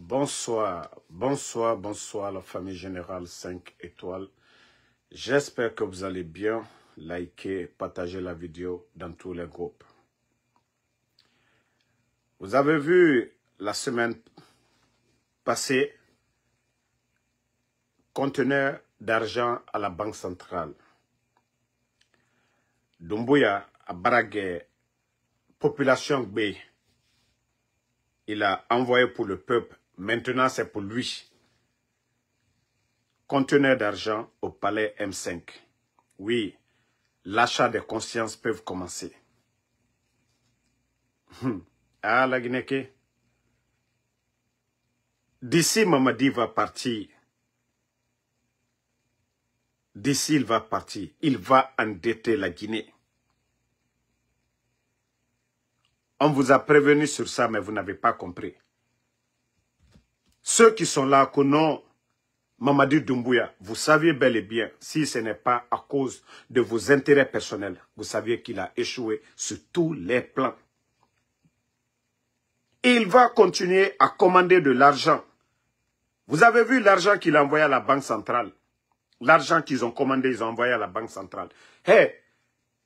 Bonsoir, bonsoir, bonsoir la famille générale 5 étoiles. J'espère que vous allez bien. Likez, partagez la vidéo dans tous les groupes. Vous avez vu la semaine passée, conteneur d'argent à la Banque centrale. Doumbouya a baragué population B. Il a envoyé pour le peuple. Maintenant, c'est pour lui. Conteneur d'argent au palais M5. Oui, l'achat des consciences peuvent commencer. Ah, la Guinée. D'ici, Mamadi va partir. D'ici, il va partir. Il va endetter la Guinée. On vous a prévenu sur ça, mais vous n'avez pas compris. Ceux qui sont là, que non, Mamadi Doumbouya, vous saviez bel et bien, si ce n'est pas à cause de vos intérêts personnels, vous saviez qu'il a échoué sur tous les plans. Et il va continuer à commander de l'argent. Vous avez vu l'argent qu'il a envoyé à la Banque centrale. L'argent qu'ils ont commandé, ils ont envoyé à la Banque centrale. Hey,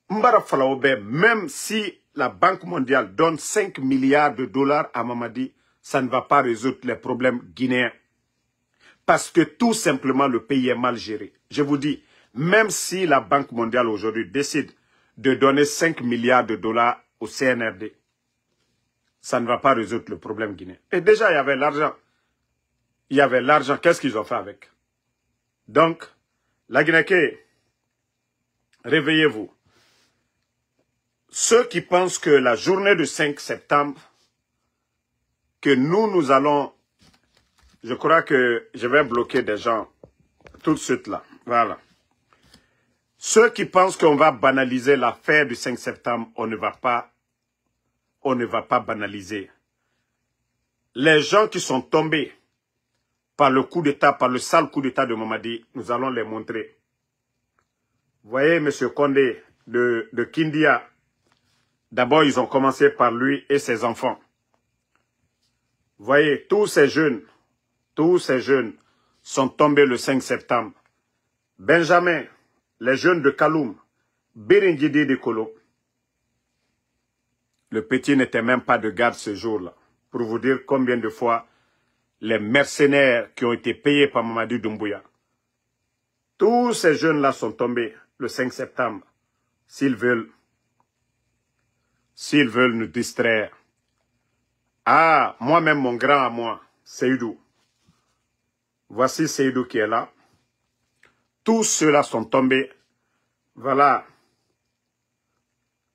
Mbara Falaobe, même si la Banque mondiale donne 5 milliards de dollars à Mamadi, ça ne va pas résoudre les problèmes guinéens. Parce que tout simplement, le pays est mal géré. Je vous dis, même si la Banque mondiale aujourd'hui décide de donner 5 milliards de dollars au CNRD, ça ne va pas résoudre le problème guinéen. Et déjà, il y avait l'argent. Il y avait l'argent. Qu'est-ce qu'ils ont fait avec? Donc, la Guinée, réveillez-vous. Ceux qui pensent que la journée du 5 septembre, que nous allons... Je crois que je vais bloquer des gens tout de suite là. Voilà. Ceux qui pensent qu'on va banaliser l'affaire du 5 septembre, on ne va pas banaliser. Les gens qui sont tombés par le coup d'État, par le sale coup d'État de Mamadi, nous allons les montrer. Vous voyez, M. Condé de Kindia, d'abord ils ont commencé par lui et ses enfants. Vous voyez, tous ces jeunes sont tombés le 5 septembre. Benjamin, les jeunes de Kaloum, Biringidi de Kolo. Le petit n'était même pas de garde ce jour-là. Pour vous dire combien de fois les mercenaires qui ont été payés par Mamadi Doumbouya. Tous ces jeunes-là sont tombés le 5 septembre. S'ils veulent nous distraire. Ah, moi-même, mon grand à moi, Seydou. Voici Seydou qui est là. Tous ceux-là sont tombés. Voilà.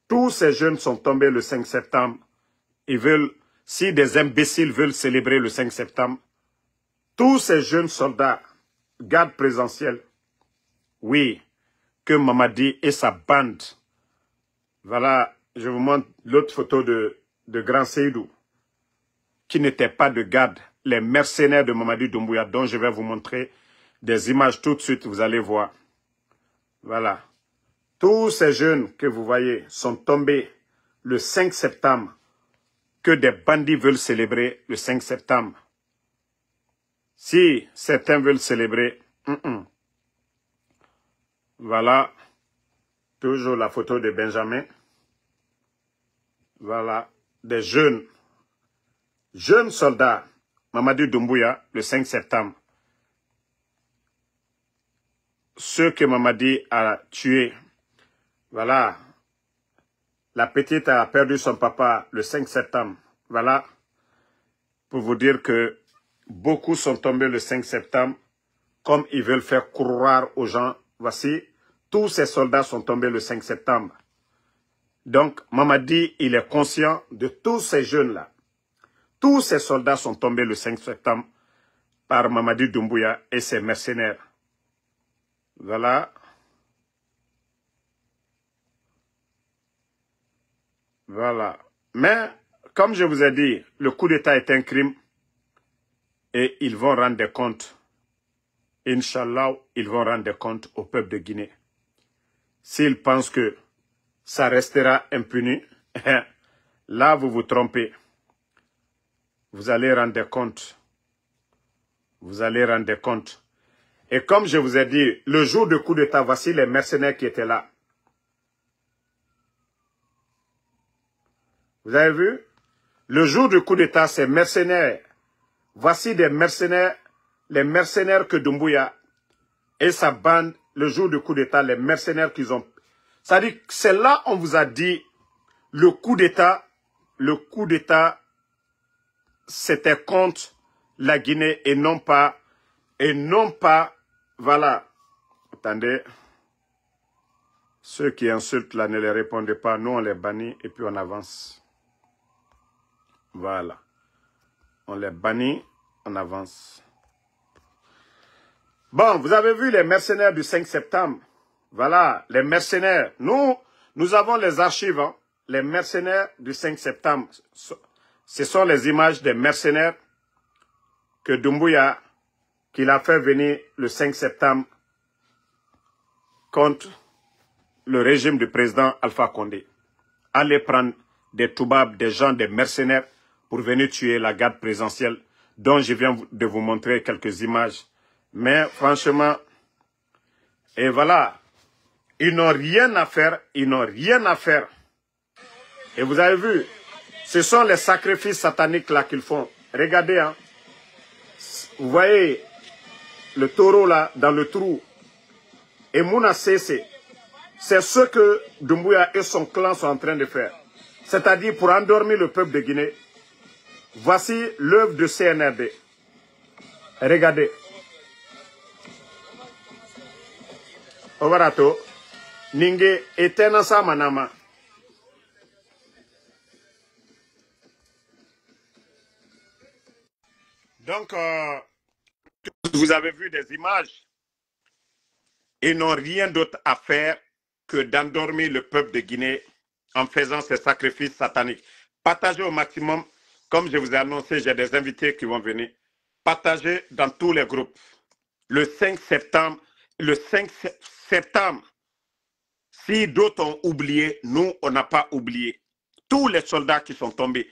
Tous ces jeunes sont tombés le 5 septembre. Ils veulent, si des imbéciles veulent célébrer le 5 septembre, tous ces jeunes soldats, garde présentielle, oui, que Mamadi et sa bande, voilà, je vous montre l'autre photo de Grand Seydou, qui n'était pas de garde, les mercenaires de Mamadi Doumbouya, dont je vais vous montrer des images tout de suite, vous allez voir. Voilà. Tous ces jeunes que vous voyez sont tombés le 5 septembre, que des bandits veulent célébrer le 5 septembre. Si certains veulent célébrer, voilà, toujours la photo de Benjamin. Voilà, des jeunes soldats, Mamadi Doumbouya, le 5 septembre. Ceux que Mamadi a tués. Voilà, la petite a perdu son papa le 5 septembre. Voilà, pour vous dire que beaucoup sont tombés le 5 septembre, comme ils veulent faire croire aux gens. Voici, tous ces soldats sont tombés le 5 septembre. Donc, Mamadi, il est conscient de tous ces jeunes-là. Tous ces soldats sont tombés le 5 septembre par Mamadi Doumbouya et ses mercenaires. Voilà. Voilà. Mais, comme je vous ai dit, le coup d'État est un crime et ils vont rendre des comptes. Inch'Allah, ils vont rendre des comptes au peuple de Guinée. S'ils pensent que ça restera impuni, là vous vous trompez. Vous allez rendre des comptes Vous allez rendre compte. Et comme je vous ai dit, le jour du coup d'État, voici les mercenaires qui étaient là. Vous avez vu? Le jour du coup d'État, ces mercenaires. Voici des mercenaires, les mercenaires que Doumbouya et sa bande, le jour du coup d'État, les mercenaires qu'ils ont. C'est-à-dire que c'est là on vous a dit, le coup d'État, c'était contre la Guinée et non pas, voilà. Attendez. Ceux qui insultent là, ne les répondez pas. Nous, on les bannit et puis on avance. Voilà. On les bannit, on avance. Bon, vous avez vu les mercenaires du 5 septembre. Voilà, les mercenaires. Nous avons les archives. Hein. Les mercenaires du 5 septembre. Ce sont les images des mercenaires que Doumbouya, qu'il a fait venir le 5 septembre contre le régime du président Alpha Condé. Allez prendre des toubabs, des gens, des mercenaires pour venir tuer la garde présidentielle dont je viens de vous montrer quelques images. Mais franchement, et voilà, ils n'ont rien à faire, ils n'ont rien à faire. Et vous avez vu, ce sont les sacrifices sataniques là qu'ils font. Regardez, hein. Vous voyez le taureau là dans le trou. Et Mouna Sese, c'est ce que Doumbouya et son clan sont en train de faire. C'est-à-dire pour endormir le peuple de Guinée. Voici l'œuvre de CNRD. Regardez. Ovarato. Ninge etenasa manama. Donc, vous avez vu des images. Ils n'ont rien d'autre à faire que d'endormir le peuple de Guinée en faisant ces sacrifices sataniques. Partagez au maximum. Comme je vous ai annoncé, j'ai des invités qui vont venir. Partagez dans tous les groupes. Le 5 septembre, si d'autres ont oublié, nous, on n'a pas oublié. Tous les soldats qui sont tombés.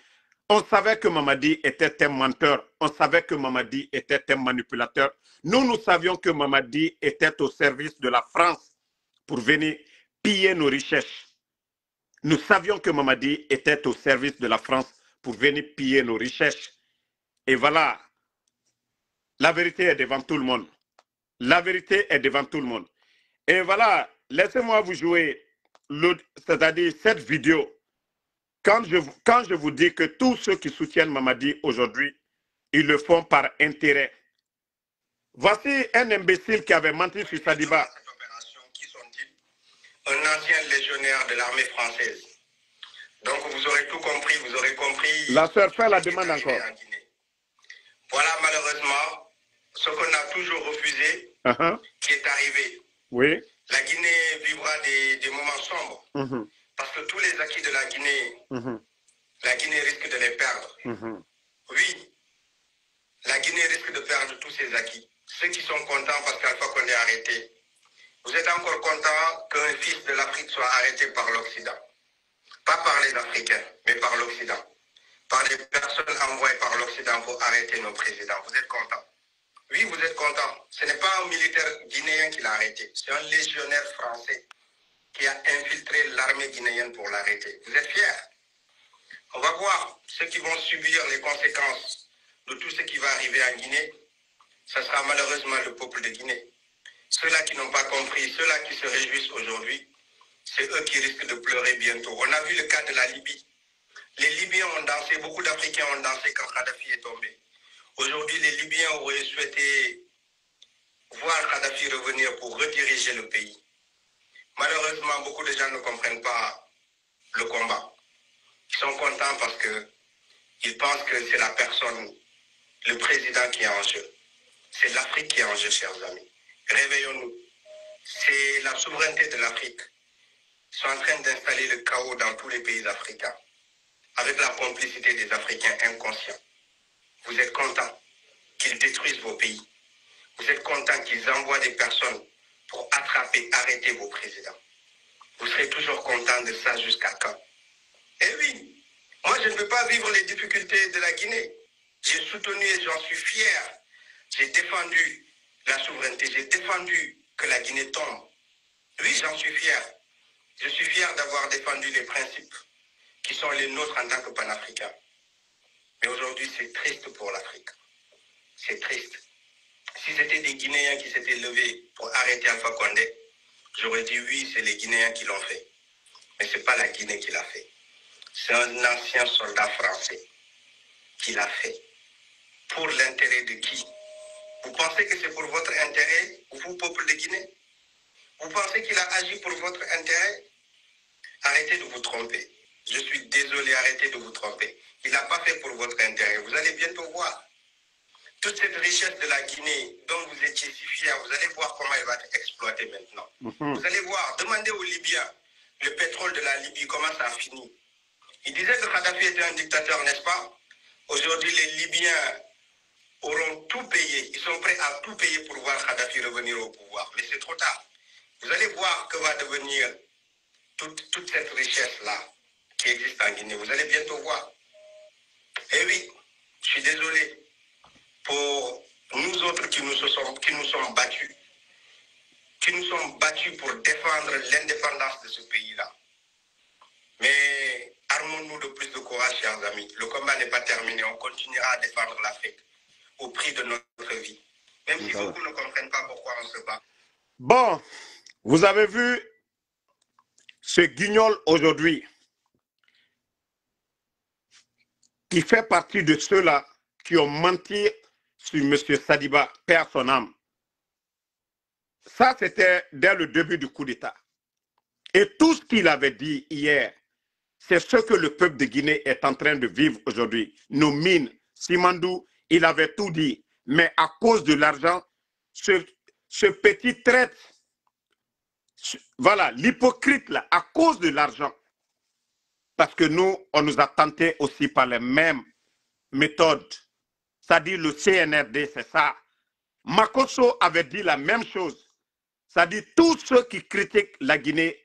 On savait que Mamadi était un menteur. On savait que Mamadi était un manipulateur. Nous savions que Mamadi était au service de la France pour venir piller nos richesses. Nous savions que Mamadi était au service de la France pour venir piller nos richesses. Et voilà, la vérité est devant tout le monde. La vérité est devant tout le monde. Et voilà, laissez-moi vous jouer, c'est-à-dire cette vidéo. Quand je vous dis que tous ceux qui soutiennent Mamadi aujourd'hui, ils le font par intérêt. Voici un imbécile qui avait menti sur Sadiba. Qui sont-ils? Un ancien légionnaire de l'armée française. Donc vous aurez tout compris, vous aurez compris. La sœur fait la demande encore. Voilà malheureusement ce qu'on a toujours refusé qui est arrivé. Oui. La Guinée vivra des moments sombres. Parce que tous les acquis de la Guinée, la Guinée risque de les perdre. Oui, la Guinée risque de perdre tous ses acquis. Ceux qui sont contents parce qu'Alpha Condé est arrêté. Vous êtes encore contents qu'un fils de l'Afrique soit arrêté par l'Occident. Pas par les Africains, mais par l'Occident. Par des personnes envoyées par l'Occident pour arrêter nos présidents. Vous êtes contents? Oui, vous êtes contents. Ce n'est pas un militaire guinéen qui l'a arrêté. C'est un légionnaire français qui a infiltré l'armée guinéenne pour l'arrêter. Vous êtes fiers? On va voir ceux qui vont subir les conséquences de tout ce qui va arriver en Guinée. Ce sera malheureusement le peuple de Guinée. Ceux-là qui n'ont pas compris, ceux-là qui se réjouissent aujourd'hui, c'est eux qui risquent de pleurer bientôt. On a vu le cas de la Libye. Les Libyens ont dansé, beaucoup d'Africains ont dansé quand Kadhafi est tombé. Aujourd'hui, les Libyens auraient souhaité voir Kadhafi revenir pour rediriger le pays. Malheureusement, beaucoup de gens ne comprennent pas le combat. Ils sont contents parce qu'ils pensent que c'est la personne, le président qui est en jeu. C'est l'Afrique qui est en jeu, chers amis. Réveillons-nous. C'est la souveraineté de l'Afrique. Ils sont en train d'installer le chaos dans tous les pays africains, avec la complicité des Africains inconscients. Vous êtes contents qu'ils détruisent vos pays. Vous êtes contents qu'ils envoient des personnes pour attraper, arrêter vos présidents. Vous serez toujours contents de ça jusqu'à quand? Eh oui, moi je ne veux pas vivre les difficultés de la Guinée. J'ai soutenu et j'en suis fier J'ai défendu la souveraineté, j'ai défendu que la Guinée tombe. Oui, j'en suis fier. Je suis fier d'avoir défendu les principes qui sont les nôtres en tant que panafricains. Mais aujourd'hui, c'est triste pour l'Afrique. C'est triste. Si c'était des Guinéens qui s'étaient levés pour arrêter Alpha Condé, j'aurais dit oui, c'est les Guinéens qui l'ont fait. Mais ce n'est pas la Guinée qui l'a fait. C'est un ancien soldat français qui l'a fait. Pour l'intérêt de qui? Vous pensez que c'est pour votre intérêt, vous, peuple de Guinée? Vous pensez qu'il a agi pour votre intérêt? Arrêtez de vous tromper. Je suis désolé, arrêtez de vous tromper. Il n'a pas fait pour votre intérêt. Vous allez bientôt voir. Toute cette richesse de la Guinée dont vous étiez si fiers, vous allez voir comment elle va être exploitée maintenant. Vous allez voir, demandez aux Libyens le pétrole de la Libye, comment ça a fini. Ils disaient que Kadhafi était un dictateur, n'est-ce pas? Aujourd'hui, les Libyens auront tout payé. Ils sont prêts à tout payer pour voir Kadhafi revenir au pouvoir. Mais c'est trop tard. Vous allez voir que va devenir toute cette richesse-là qui existe en Guinée. Vous allez bientôt voir. Et oui, je suis désolé pour nous autres qui nous sommes battus. Qui nous sommes battus pour défendre l'indépendance de ce pays-là. Mais armons-nous de plus de courage, chers amis. Le combat n'est pas terminé. On continuera à défendre l'Afrique au prix de notre vie. Même si beaucoup ne comprennent pas pourquoi on se bat. Bon, vous avez vu ce guignol aujourd'hui qui fait partie de ceux-là qui ont menti sur M. Sadiba, père son âme. Ça, c'était dès le début du coup d'État. Et tout ce qu'il avait dit hier, c'est ce que le peuple de Guinée est en train de vivre aujourd'hui. Nos mines, Simandou, il avait tout dit. Mais à cause de l'argent, ce petit traître, voilà, l'hypocrite là, à cause de l'argent, parce que nous, on nous a tenté aussi par les mêmes méthodes. C'est-à-dire le CNRD, c'est ça. Makosso avait dit la même chose. C'est-à-dire tous ceux qui critiquent la Guinée,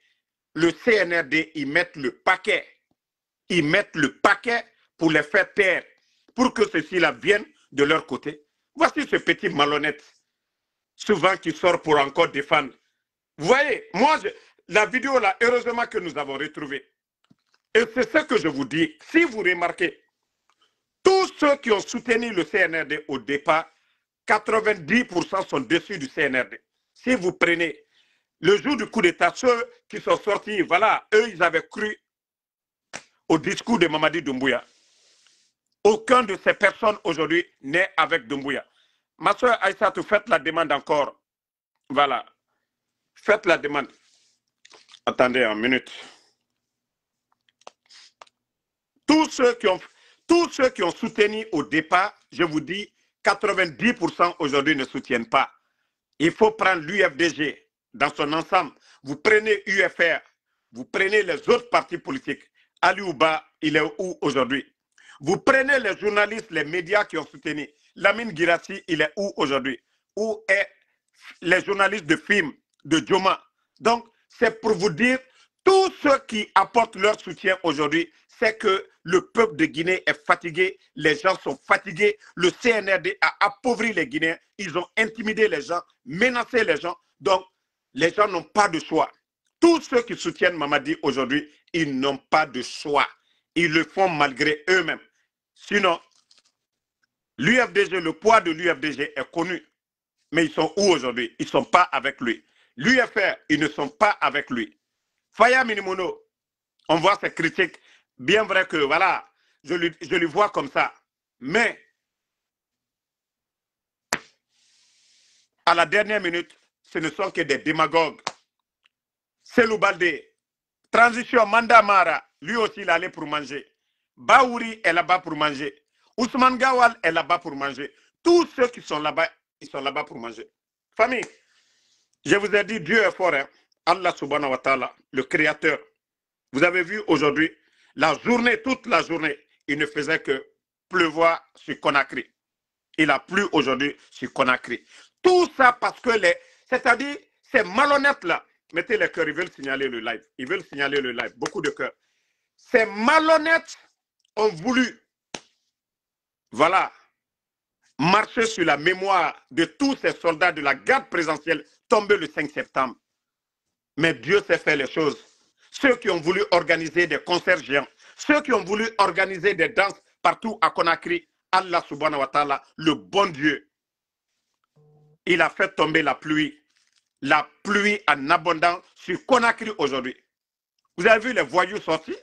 le CNRD, ils mettent le paquet. Ils mettent le paquet pour les faire taire, pour que ceux-ci-là viennent de leur côté. Voici ce petit malhonnête, souvent qui sort pour encore défendre. Vous voyez, moi, la vidéo là, heureusement que nous avons retrouvé. Et c'est ce que je vous dis. Si vous remarquez, tous ceux qui ont soutenu le CNRD au départ, 90% sont dessus du CNRD. Si vous prenez le jour du coup d'État, ceux qui sont sortis, voilà, eux, ils avaient cru au discours de Mamadi Doumbouya. Aucun de ces personnes aujourd'hui n'est avec Doumbouya. Ma soeur Aïssatou, faites la demande encore. Voilà. Faites la demande. Attendez une minute. Tous ceux qui ont soutenu au départ, je vous dis, 90% aujourd'hui ne soutiennent pas. Il faut prendre l'UFDG dans son ensemble. Vous prenez UFR, vous prenez les autres partis politiques. Ali Ouba, il est où aujourd'hui? Vous prenez les journalistes, les médias qui ont soutenu. Lamine Girassi, il est où aujourd'hui? Où est les journalistes de films, de Djoma? Donc, c'est pour vous dire, tous ceux qui apportent leur soutien aujourd'hui, c'est que le peuple de Guinée est fatigué, les gens sont fatigués, le CNRD a appauvri les Guinéens, ils ont intimidé les gens, menacé les gens, donc les gens n'ont pas de choix. Tous ceux qui soutiennent Mamadi aujourd'hui, ils n'ont pas de choix. Ils le font malgré eux-mêmes. Sinon, l'UFDG, le poids de l'UFDG est connu. Mais ils sont où aujourd'hui? Ils ne sont pas avec lui. L'UFR, ils ne sont pas avec lui. Faya Minimono, on voit ses critiques. Bien vrai que, voilà, je lui vois comme ça. Mais, à la dernière minute, ce ne sont que des démagogues. Selou Baldé, transition, Manda Mara, lui aussi, il allait pour manger. Baouri est là-bas pour manger. Ousmane Gawal est là-bas pour manger. Tous ceux qui sont là-bas, ils sont là-bas pour manger. Famille, je vous ai dit, Dieu est fort. Hein? Allah subhanahu wa ta'ala, le créateur. Vous avez vu aujourd'hui, la journée, toute la journée, il ne faisait que pleuvoir sur Conakry. Il a plu aujourd'hui sur Conakry. Tout ça parce que c'est-à-dire, ces malhonnêtes-là, mettez les cœurs, ils veulent signaler le live. Ils veulent signaler le live, beaucoup de cœurs. Ces malhonnêtes ont voulu, voilà, marcher sur la mémoire de tous ces soldats de la garde présidentielle tombés le 5 septembre. Mais Dieu sait faire les choses. Ceux qui ont voulu organiser des concerts géants, ceux qui ont voulu organiser des danses partout à Conakry, Allah subhanahu wa ta'ala, le bon Dieu, il a fait tomber la pluie en abondance sur Conakry aujourd'hui. Vous avez vu les voyous sortis?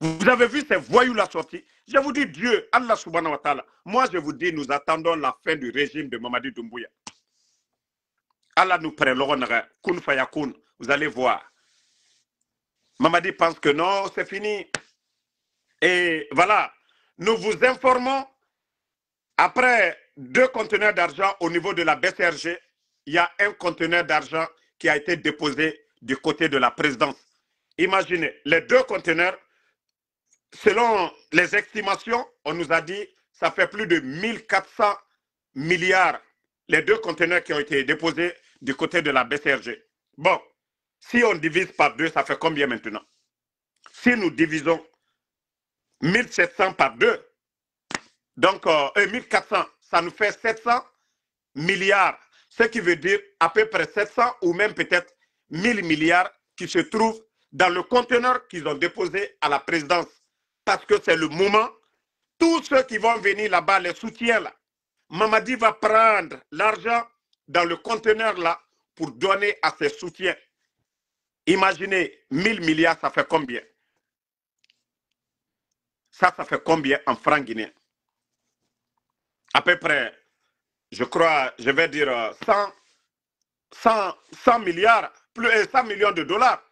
Vous avez vu ces voyous-là sortis? Je vous dis, Dieu, Allah subhanahu wa ta'ala, moi je vous dis, nous attendons la fin du régime de Mamadi Doumbouya. Allah nous prélèvera, kun fayakun, vous allez voir. Mamadi pense que non, c'est fini. Et voilà, nous vous informons, après 2 conteneurs d'argent au niveau de la BCRG, il y a un conteneur d'argent qui a été déposé du côté de la présidence. Imaginez, les 2 conteneurs, selon les estimations, on nous a dit ça fait plus de 1400 milliards, les 2 conteneurs qui ont été déposés du côté de la BCRG. Bon, si on divise par 2, ça fait combien maintenant? Si nous divisons 1700 par 2, donc 1400, ça nous fait 700 milliards. Ce qui veut dire à peu près 700 ou même peut-être 1000 milliards qui se trouvent dans le conteneur qu'ils ont déposé à la présidence. Parce que c'est le moment, tous ceux qui vont venir là-bas, les soutiens là, Mamadi va prendre l'argent dans le conteneur là pour donner à ses soutiens. Imaginez, 1000 milliards, ça fait combien? Ça fait combien en francs guinéens? À peu près, je crois, je vais dire 100 milliards, plus 100 millions de dollars.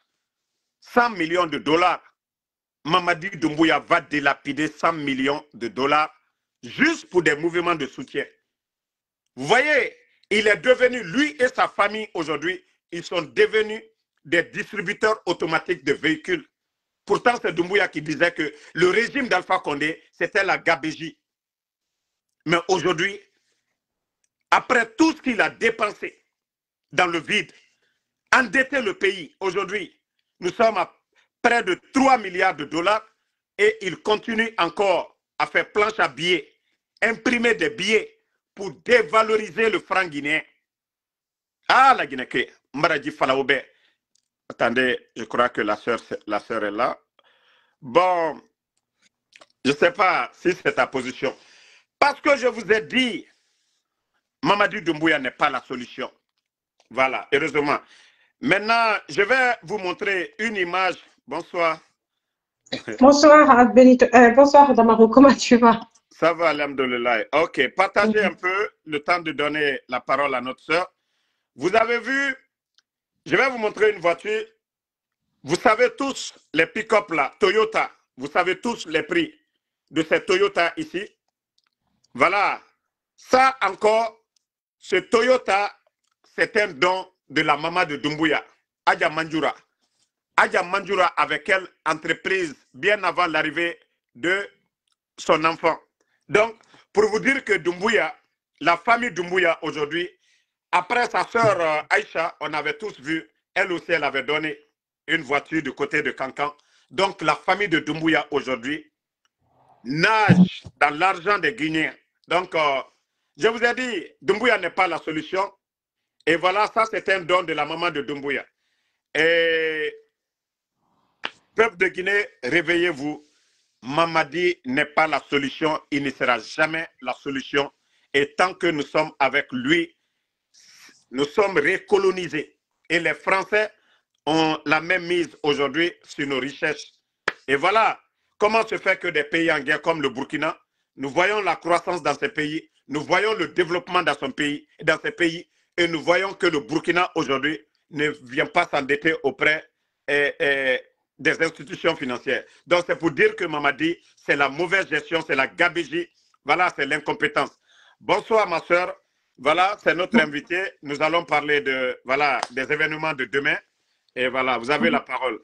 100 millions de dollars. Mamadi Doumbouya va dilapider 100 millions de dollars juste pour des mouvements de soutien. Vous voyez, il est devenu, lui et sa famille aujourd'hui, ils sont devenus des distributeurs automatiques de véhicules. Pourtant, c'est Doumbouya qui disait que le régime d'Alpha Condé, c'était la gabégie. Mais aujourd'hui, après tout ce qu'il a dépensé dans le vide, endetté le pays, aujourd'hui, nous sommes à près de 3 milliards de dollars et il continue encore à faire planche à billets, imprimer des billets pour dévaloriser le franc guinéen. Ah, la Guinée, Mbaradji Falaoube. Attendez, je crois que la sœur est là. Bon, je ne sais pas si c'est ta position. Parce que je vous ai dit, Mamadi Doumbouya n'est pas la solution. Voilà, heureusement. Maintenant, je vais vous montrer une image. Bonsoir. Bonsoir, Benito. Bonsoir, Damaro. Comment tu vas? Ça va, alhamdoulilah. Ok, partagez un peu le temps de donner la parole à notre sœur. Vous avez vu, je vais vous montrer une voiture. Vous savez tous les pick-up là, Toyota. Vous savez tous les prix de ces Toyota ici. Voilà. Ça encore, ce Toyota, c'est un don de la maman de Doumbouya, Adja Manjoura. Adja Manjoura avec elle, entreprise bien avant l'arrivée de son enfant. Donc, pour vous dire que Doumbouya, la famille Doumbouya aujourd'hui, après sa sœur Aïcha, on avait tous vu, elle aussi, elle avait donné une voiture du côté de Cancan. Donc, la famille de Doumbouya aujourd'hui nage dans l'argent des Guinéens. Donc, je vous ai dit, Doumbouya n'est pas la solution. Et voilà, ça c'est un don de la maman de Doumbouya. Et peuple de Guinée, réveillez-vous. Mamadi n'est pas la solution. Il ne sera jamais la solution. Et tant que nous sommes avec lui, nous sommes recolonisés. Et les Français ont la même mise aujourd'hui sur nos richesses. Et voilà comment se fait que des pays en guerre comme le Burkina, nous voyons la croissance dans ces pays, nous voyons le développement dans ces pays, et nous voyons que le Burkina aujourd'hui ne vient pas s'endetter auprès des institutions financières. Donc c'est pour dire que Mamadi, c'est la mauvaise gestion, c'est la gabegie, voilà, c'est l'incompétence. Bonsoir ma soeur, voilà, c'est notre invité. Nous allons parler de, voilà, des événements de demain. Et voilà, vous avez la parole.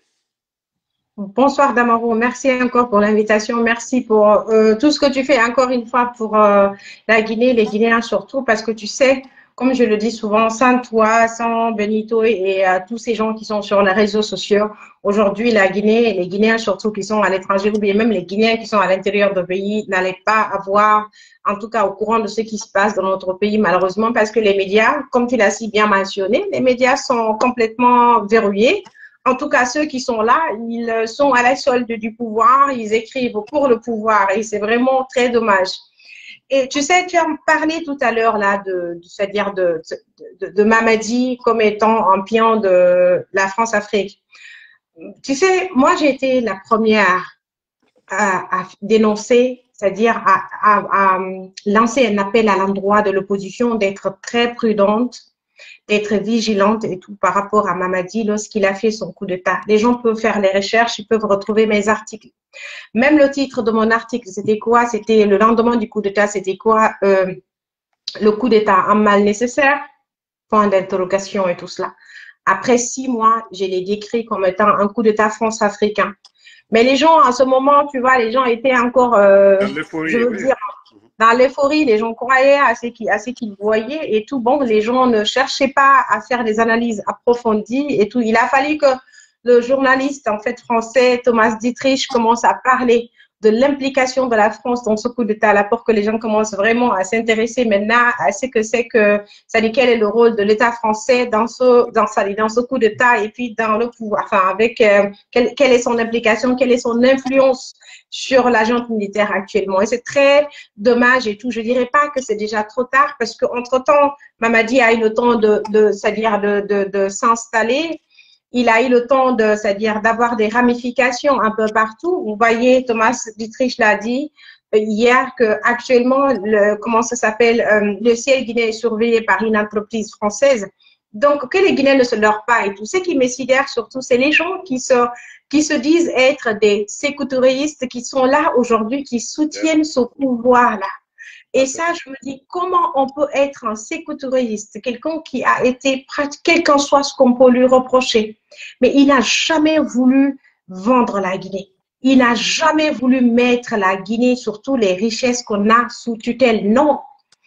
Bonsoir Damaro, merci encore pour l'invitation, merci pour tout ce que tu fais encore une fois pour la Guinée, les Guinéens surtout, parce que tu sais comme je le dis souvent, sans toi, sans Benito et tous ces gens qui sont sur les réseaux sociaux, aujourd'hui, la Guinée, les Guinéens surtout qui sont à l'étranger, ou bien même les Guinéens qui sont à l'intérieur du pays, n'allaient pas avoir, en tout cas, au courant de ce qui se passe dans notre pays, malheureusement, parce que les médias, comme tu l'as si bien mentionné, les médias sont complètement verrouillés. En tout cas, ceux qui sont là, ils sont à la solde du pouvoir, ils écrivent pour le pouvoir et c'est vraiment très dommage. Et tu sais, tu as parlé tout à l'heure là c'est-à-dire de Mamadi comme étant un pion de la France-Afrique. Tu sais, moi j'ai été la première à dénoncer, c'est-à-dire à lancer un appel à l'endroit de l'opposition d'être très prudente, d'être vigilante et tout par rapport à Mamadi lorsqu'il a fait son coup d'État. Les gens peuvent faire les recherches, ils peuvent retrouver mes articles. Même le titre de mon article, c'était quoi? C'était le lendemain du coup d'État, c'était quoi? Le coup d'État, un mal nécessaire? Point d'interrogation et tout cela. Après 6 mois, je l'ai décrit comme étant un coup d'État france-africain. Mais les gens, à ce moment, tu vois, les gens étaient encore, je veux dire, dans l'euphorie, les gens croyaient à ce qu'ils voyaient et tout. Bon, les gens ne cherchaient pas à faire des analyses approfondies et tout. Il a fallu que le journaliste, en fait, français, Thomas Dietrich, commence à parler de l'implication de la France dans ce coup d'État-là pour que les gens commencent vraiment à s'intéresser maintenant à ce que c'est que, c'est-à-dire quel est le rôle de l'État français dans ce coup d'État et puis dans le pouvoir, enfin, avec quelle est son implication, quelle est son influence sur l'agence militaire actuellement. Et c'est très dommage et tout. Je dirais pas que c'est déjà trop tard parce qu'entre-temps, Mamadi a eu le temps c'est-à-dire de s'installer. Il a eu le temps c'est-à-dire d'avoir des ramifications un peu partout. Vous voyez, Thomas Dietrich l'a dit hier que actuellement, comment ça s'appelle, le ciel guinéen est surveillé par une entreprise française. Donc, que les Guinéens ne se leurrent pas et tout. Ce qui me sidère surtout, c'est les gens qui se disent être des sécoutoristes qui sont là aujourd'hui, qui soutiennent ce pouvoir-là. Et ça, je me dis, comment on peut être un sécoutouriste, quelqu'un qui a été, quel qu'en soit ce qu'on peut lui reprocher, mais il n'a jamais voulu vendre la Guinée. Il n'a jamais voulu mettre la Guinée sur toutes les richesses qu'on a sous tutelle. Non.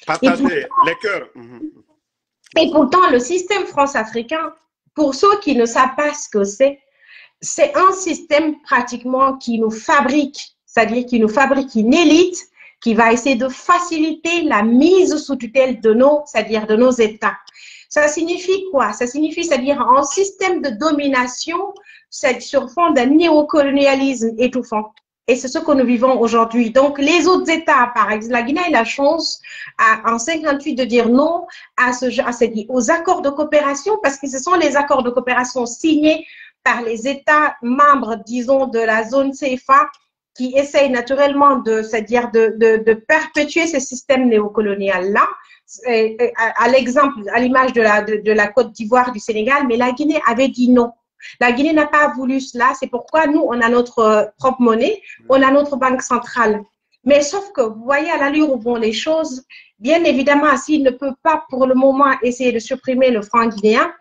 Partager les cœurs. Et pourtant, le système France-africain, pour ceux qui ne savent pas ce que c'est un système pratiquement qui nous fabrique, c'est-à-dire qui nous fabrique une élite qui va essayer de faciliter la mise sous tutelle de c'est-à-dire de nos États. Ça signifie quoi? Ça signifie, c'est-à-dire un système de domination sur fond d'un néocolonialisme étouffant. Et c'est ce que nous vivons aujourd'hui. Donc, les autres États, par exemple, la Guinée a la chance, en 58, de dire non aux accords de coopération, parce que ce sont les accords de coopération signés par les États membres, disons, de la zone CFA, qui essayent naturellement c'est-à-dire de perpétuer ce système néocolonial-là, à l'exemple, à l'image de la Côte d'Ivoire, du Sénégal, mais la Guinée avait dit non. La Guinée n'a pas voulu cela, c'est pourquoi nous, on a notre propre monnaie, on a notre banque centrale. Mais sauf que, vous voyez, à l'allure où vont les choses, bien évidemment, s'ils ne peuvent pas pour le moment essayer de supprimer le franc guinéen,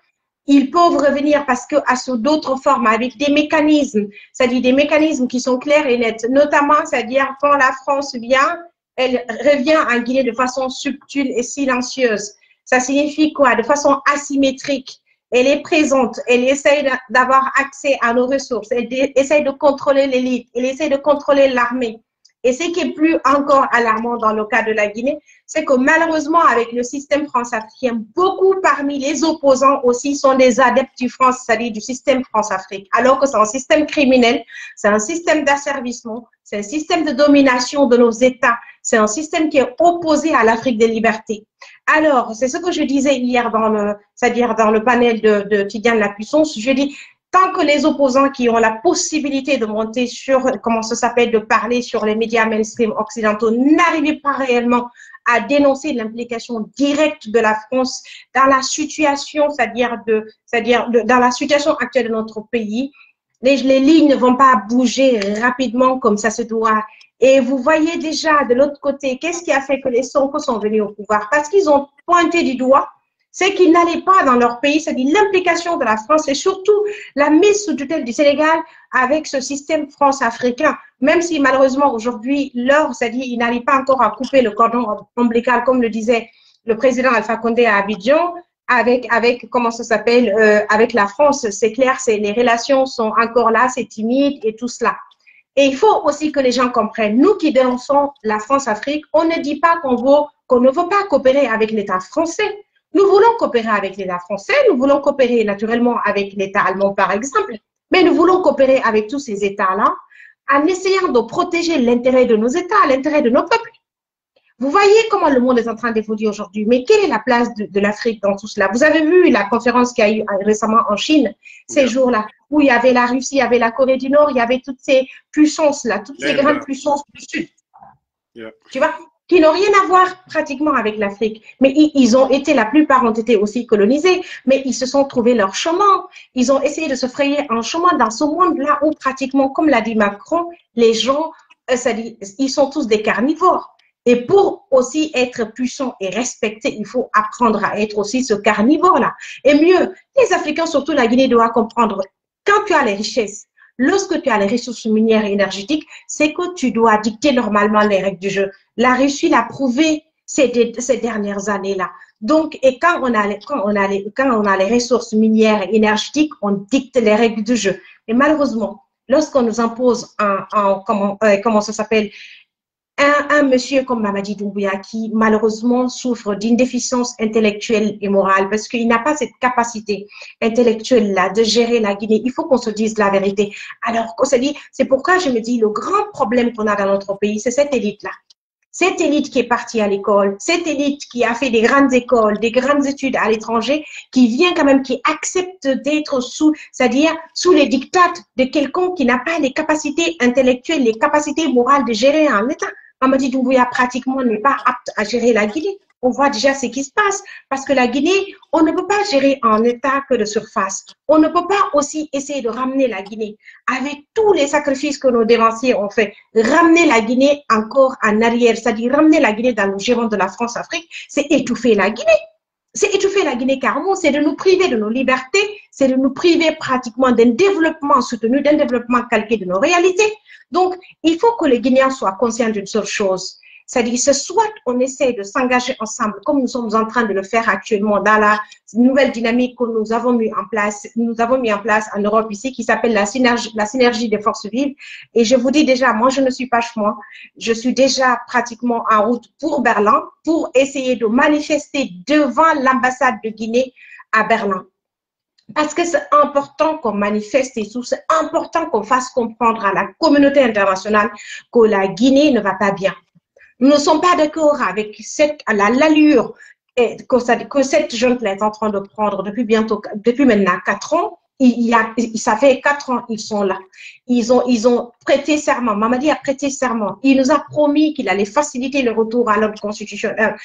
ils peuvent revenir parce que sous d'autres formes, avec des mécanismes, c'est-à-dire des mécanismes qui sont clairs et nets, notamment, c'est-à-dire quand la France vient, elle revient en Guinée de façon subtile et silencieuse. Ça signifie quoi? De façon asymétrique. Elle est présente, elle essaye d'avoir accès à nos ressources, elle essaye de contrôler l'élite, elle essaye de contrôler l'armée. Et ce qui est plus encore alarmant dans le cas de la Guinée, c'est que malheureusement, avec le système France-africain, beaucoup parmi les opposants aussi sont des adeptes du France, c'est-à-dire du système France-Afrique, alors que c'est un système criminel, c'est un système d'asservissement, c'est un système de domination de nos États, c'est un système qui est opposé à l'Afrique des libertés. Alors, c'est ce que je disais hier c'est-à-dire dans le panel de Tidiane Lapuissance, je dis, tant que les opposants qui ont la possibilité de monter sur, comment ça s'appelle, de parler sur les médias mainstream occidentaux n'arrivent pas réellement à dénoncer l'implication directe de la France dans la situation, c'est-à-dire dans la situation actuelle de notre pays, les lignes ne vont pas bouger rapidement comme ça se doit. Et vous voyez déjà de l'autre côté, qu'est-ce qui a fait que les Sonko sont venus au pouvoir? Parce qu'ils ont pointé du doigt c'est qu'ils n'allaient pas dans leur pays, c'est-à-dire l'implication de la France et surtout la mise sous tutelle du Sénégal avec ce système France-africain. Même si malheureusement aujourd'hui, c'est-à-dire ils n'arrivent pas encore à couper le cordon ombilical, comme le disait le président Alpha Condé à Abidjan, avec comment ça s'appelle, avec la France, c'est clair, les relations sont encore là, c'est timide et tout cela. Et il faut aussi que les gens comprennent, nous qui dénonçons la France-Afrique, on ne dit pas qu'on ne veut pas coopérer avec l'État français. Nous voulons coopérer avec l'État français, nous voulons coopérer naturellement avec l'État allemand par exemple, mais nous voulons coopérer avec tous ces États-là en essayant de protéger l'intérêt de nos États, l'intérêt de nos peuples. Vous voyez comment le monde est en train d'évoluer aujourd'hui, mais quelle est la place de l'Afrique dans tout cela? Vous avez vu la conférence qu'il y a eu récemment en Chine, ces jours-là, où il y avait la Russie, il y avait la Corée du Nord, il y avait toutes ces puissances-là, toutes ces grandes puissances du Sud, tu vois, qui n'ont rien à voir pratiquement avec l'Afrique. Mais ils ont été, la plupart ont été aussi colonisés, mais ils se sont trouvés leur chemin. Ils ont essayé de se frayer un chemin dans ce monde-là où pratiquement, comme l'a dit Macron, les gens, ils sont tous des carnivores. Et pour aussi être puissant et respecté, il faut apprendre à être aussi ce carnivore-là. Et mieux, les Africains, surtout la Guinée, doivent comprendre, quand tu as les richesses, lorsque tu as les ressources minières et énergétiques, c'est que tu dois dicter normalement les règles du jeu. La Russie l'a prouvé ces dernières années-là. Donc, et quand on a les ressources minières et énergétiques, on dicte les règles du jeu. Mais malheureusement, lorsqu'on nous impose comment ça s'appelle, un monsieur comme Mamadi Doumbouya qui malheureusement souffre d'une déficience intellectuelle et morale parce qu'il n'a pas cette capacité intellectuelle-là de gérer la Guinée. Il faut qu'on se dise la vérité. Alors, c'est pourquoi je me dis le grand problème qu'on a dans notre pays, c'est cette élite-là. Cette élite qui est partie à l'école, cette élite qui a fait des grandes écoles, des grandes études à l'étranger, qui vient quand même, qui accepte d'être c'est-à-dire sous les dictats de quelqu'un qui n'a pas les capacités intellectuelles, les capacités morales de gérer un État. Mamadi Doumbouya pratiquement n'est pas apte à gérer la Guinée. On voit déjà ce qui se passe parce que la Guinée, on ne peut pas gérer un État que de surface. On ne peut pas aussi essayer de ramener la Guinée avec tous les sacrifices que nos dévanciers ont fait. Ramener la Guinée encore en arrière, c'est-à-dire ramener la Guinée dans le giron de la France-Afrique, c'est étouffer la Guinée. C'est étouffer la Guinée carrément, c'est de nous priver de nos libertés, c'est de nous priver pratiquement d'un développement soutenu, d'un développement calqué de nos réalités. Donc, il faut que les Guinéens soient conscients d'une seule chose. C'est-à-dire, c'est soit on essaie de s'engager ensemble, comme nous sommes en train de le faire actuellement dans la nouvelle dynamique que nous avons mis en place en Europe ici, qui s'appelle la synergie des forces vives. Et je vous dis déjà, moi, je ne suis pas chez moi. Je suis déjà pratiquement en route pour Berlin pour essayer de manifester devant l'ambassade de Guinée à Berlin. Parce que c'est important qu'on manifeste et tout, c'est important qu'on fasse comprendre à la communauté internationale que la Guinée ne va pas bien. Nous ne sommes pas d'accord avec l'allure que cette junte-là est en train de prendre depuis maintenant 4 ans. Ça fait 4 ans qu'ils sont là. Ils ont prêté serment. Mamadi a prêté serment. Il nous a promis qu'il allait faciliter le retour à l'ordre constitutionnel.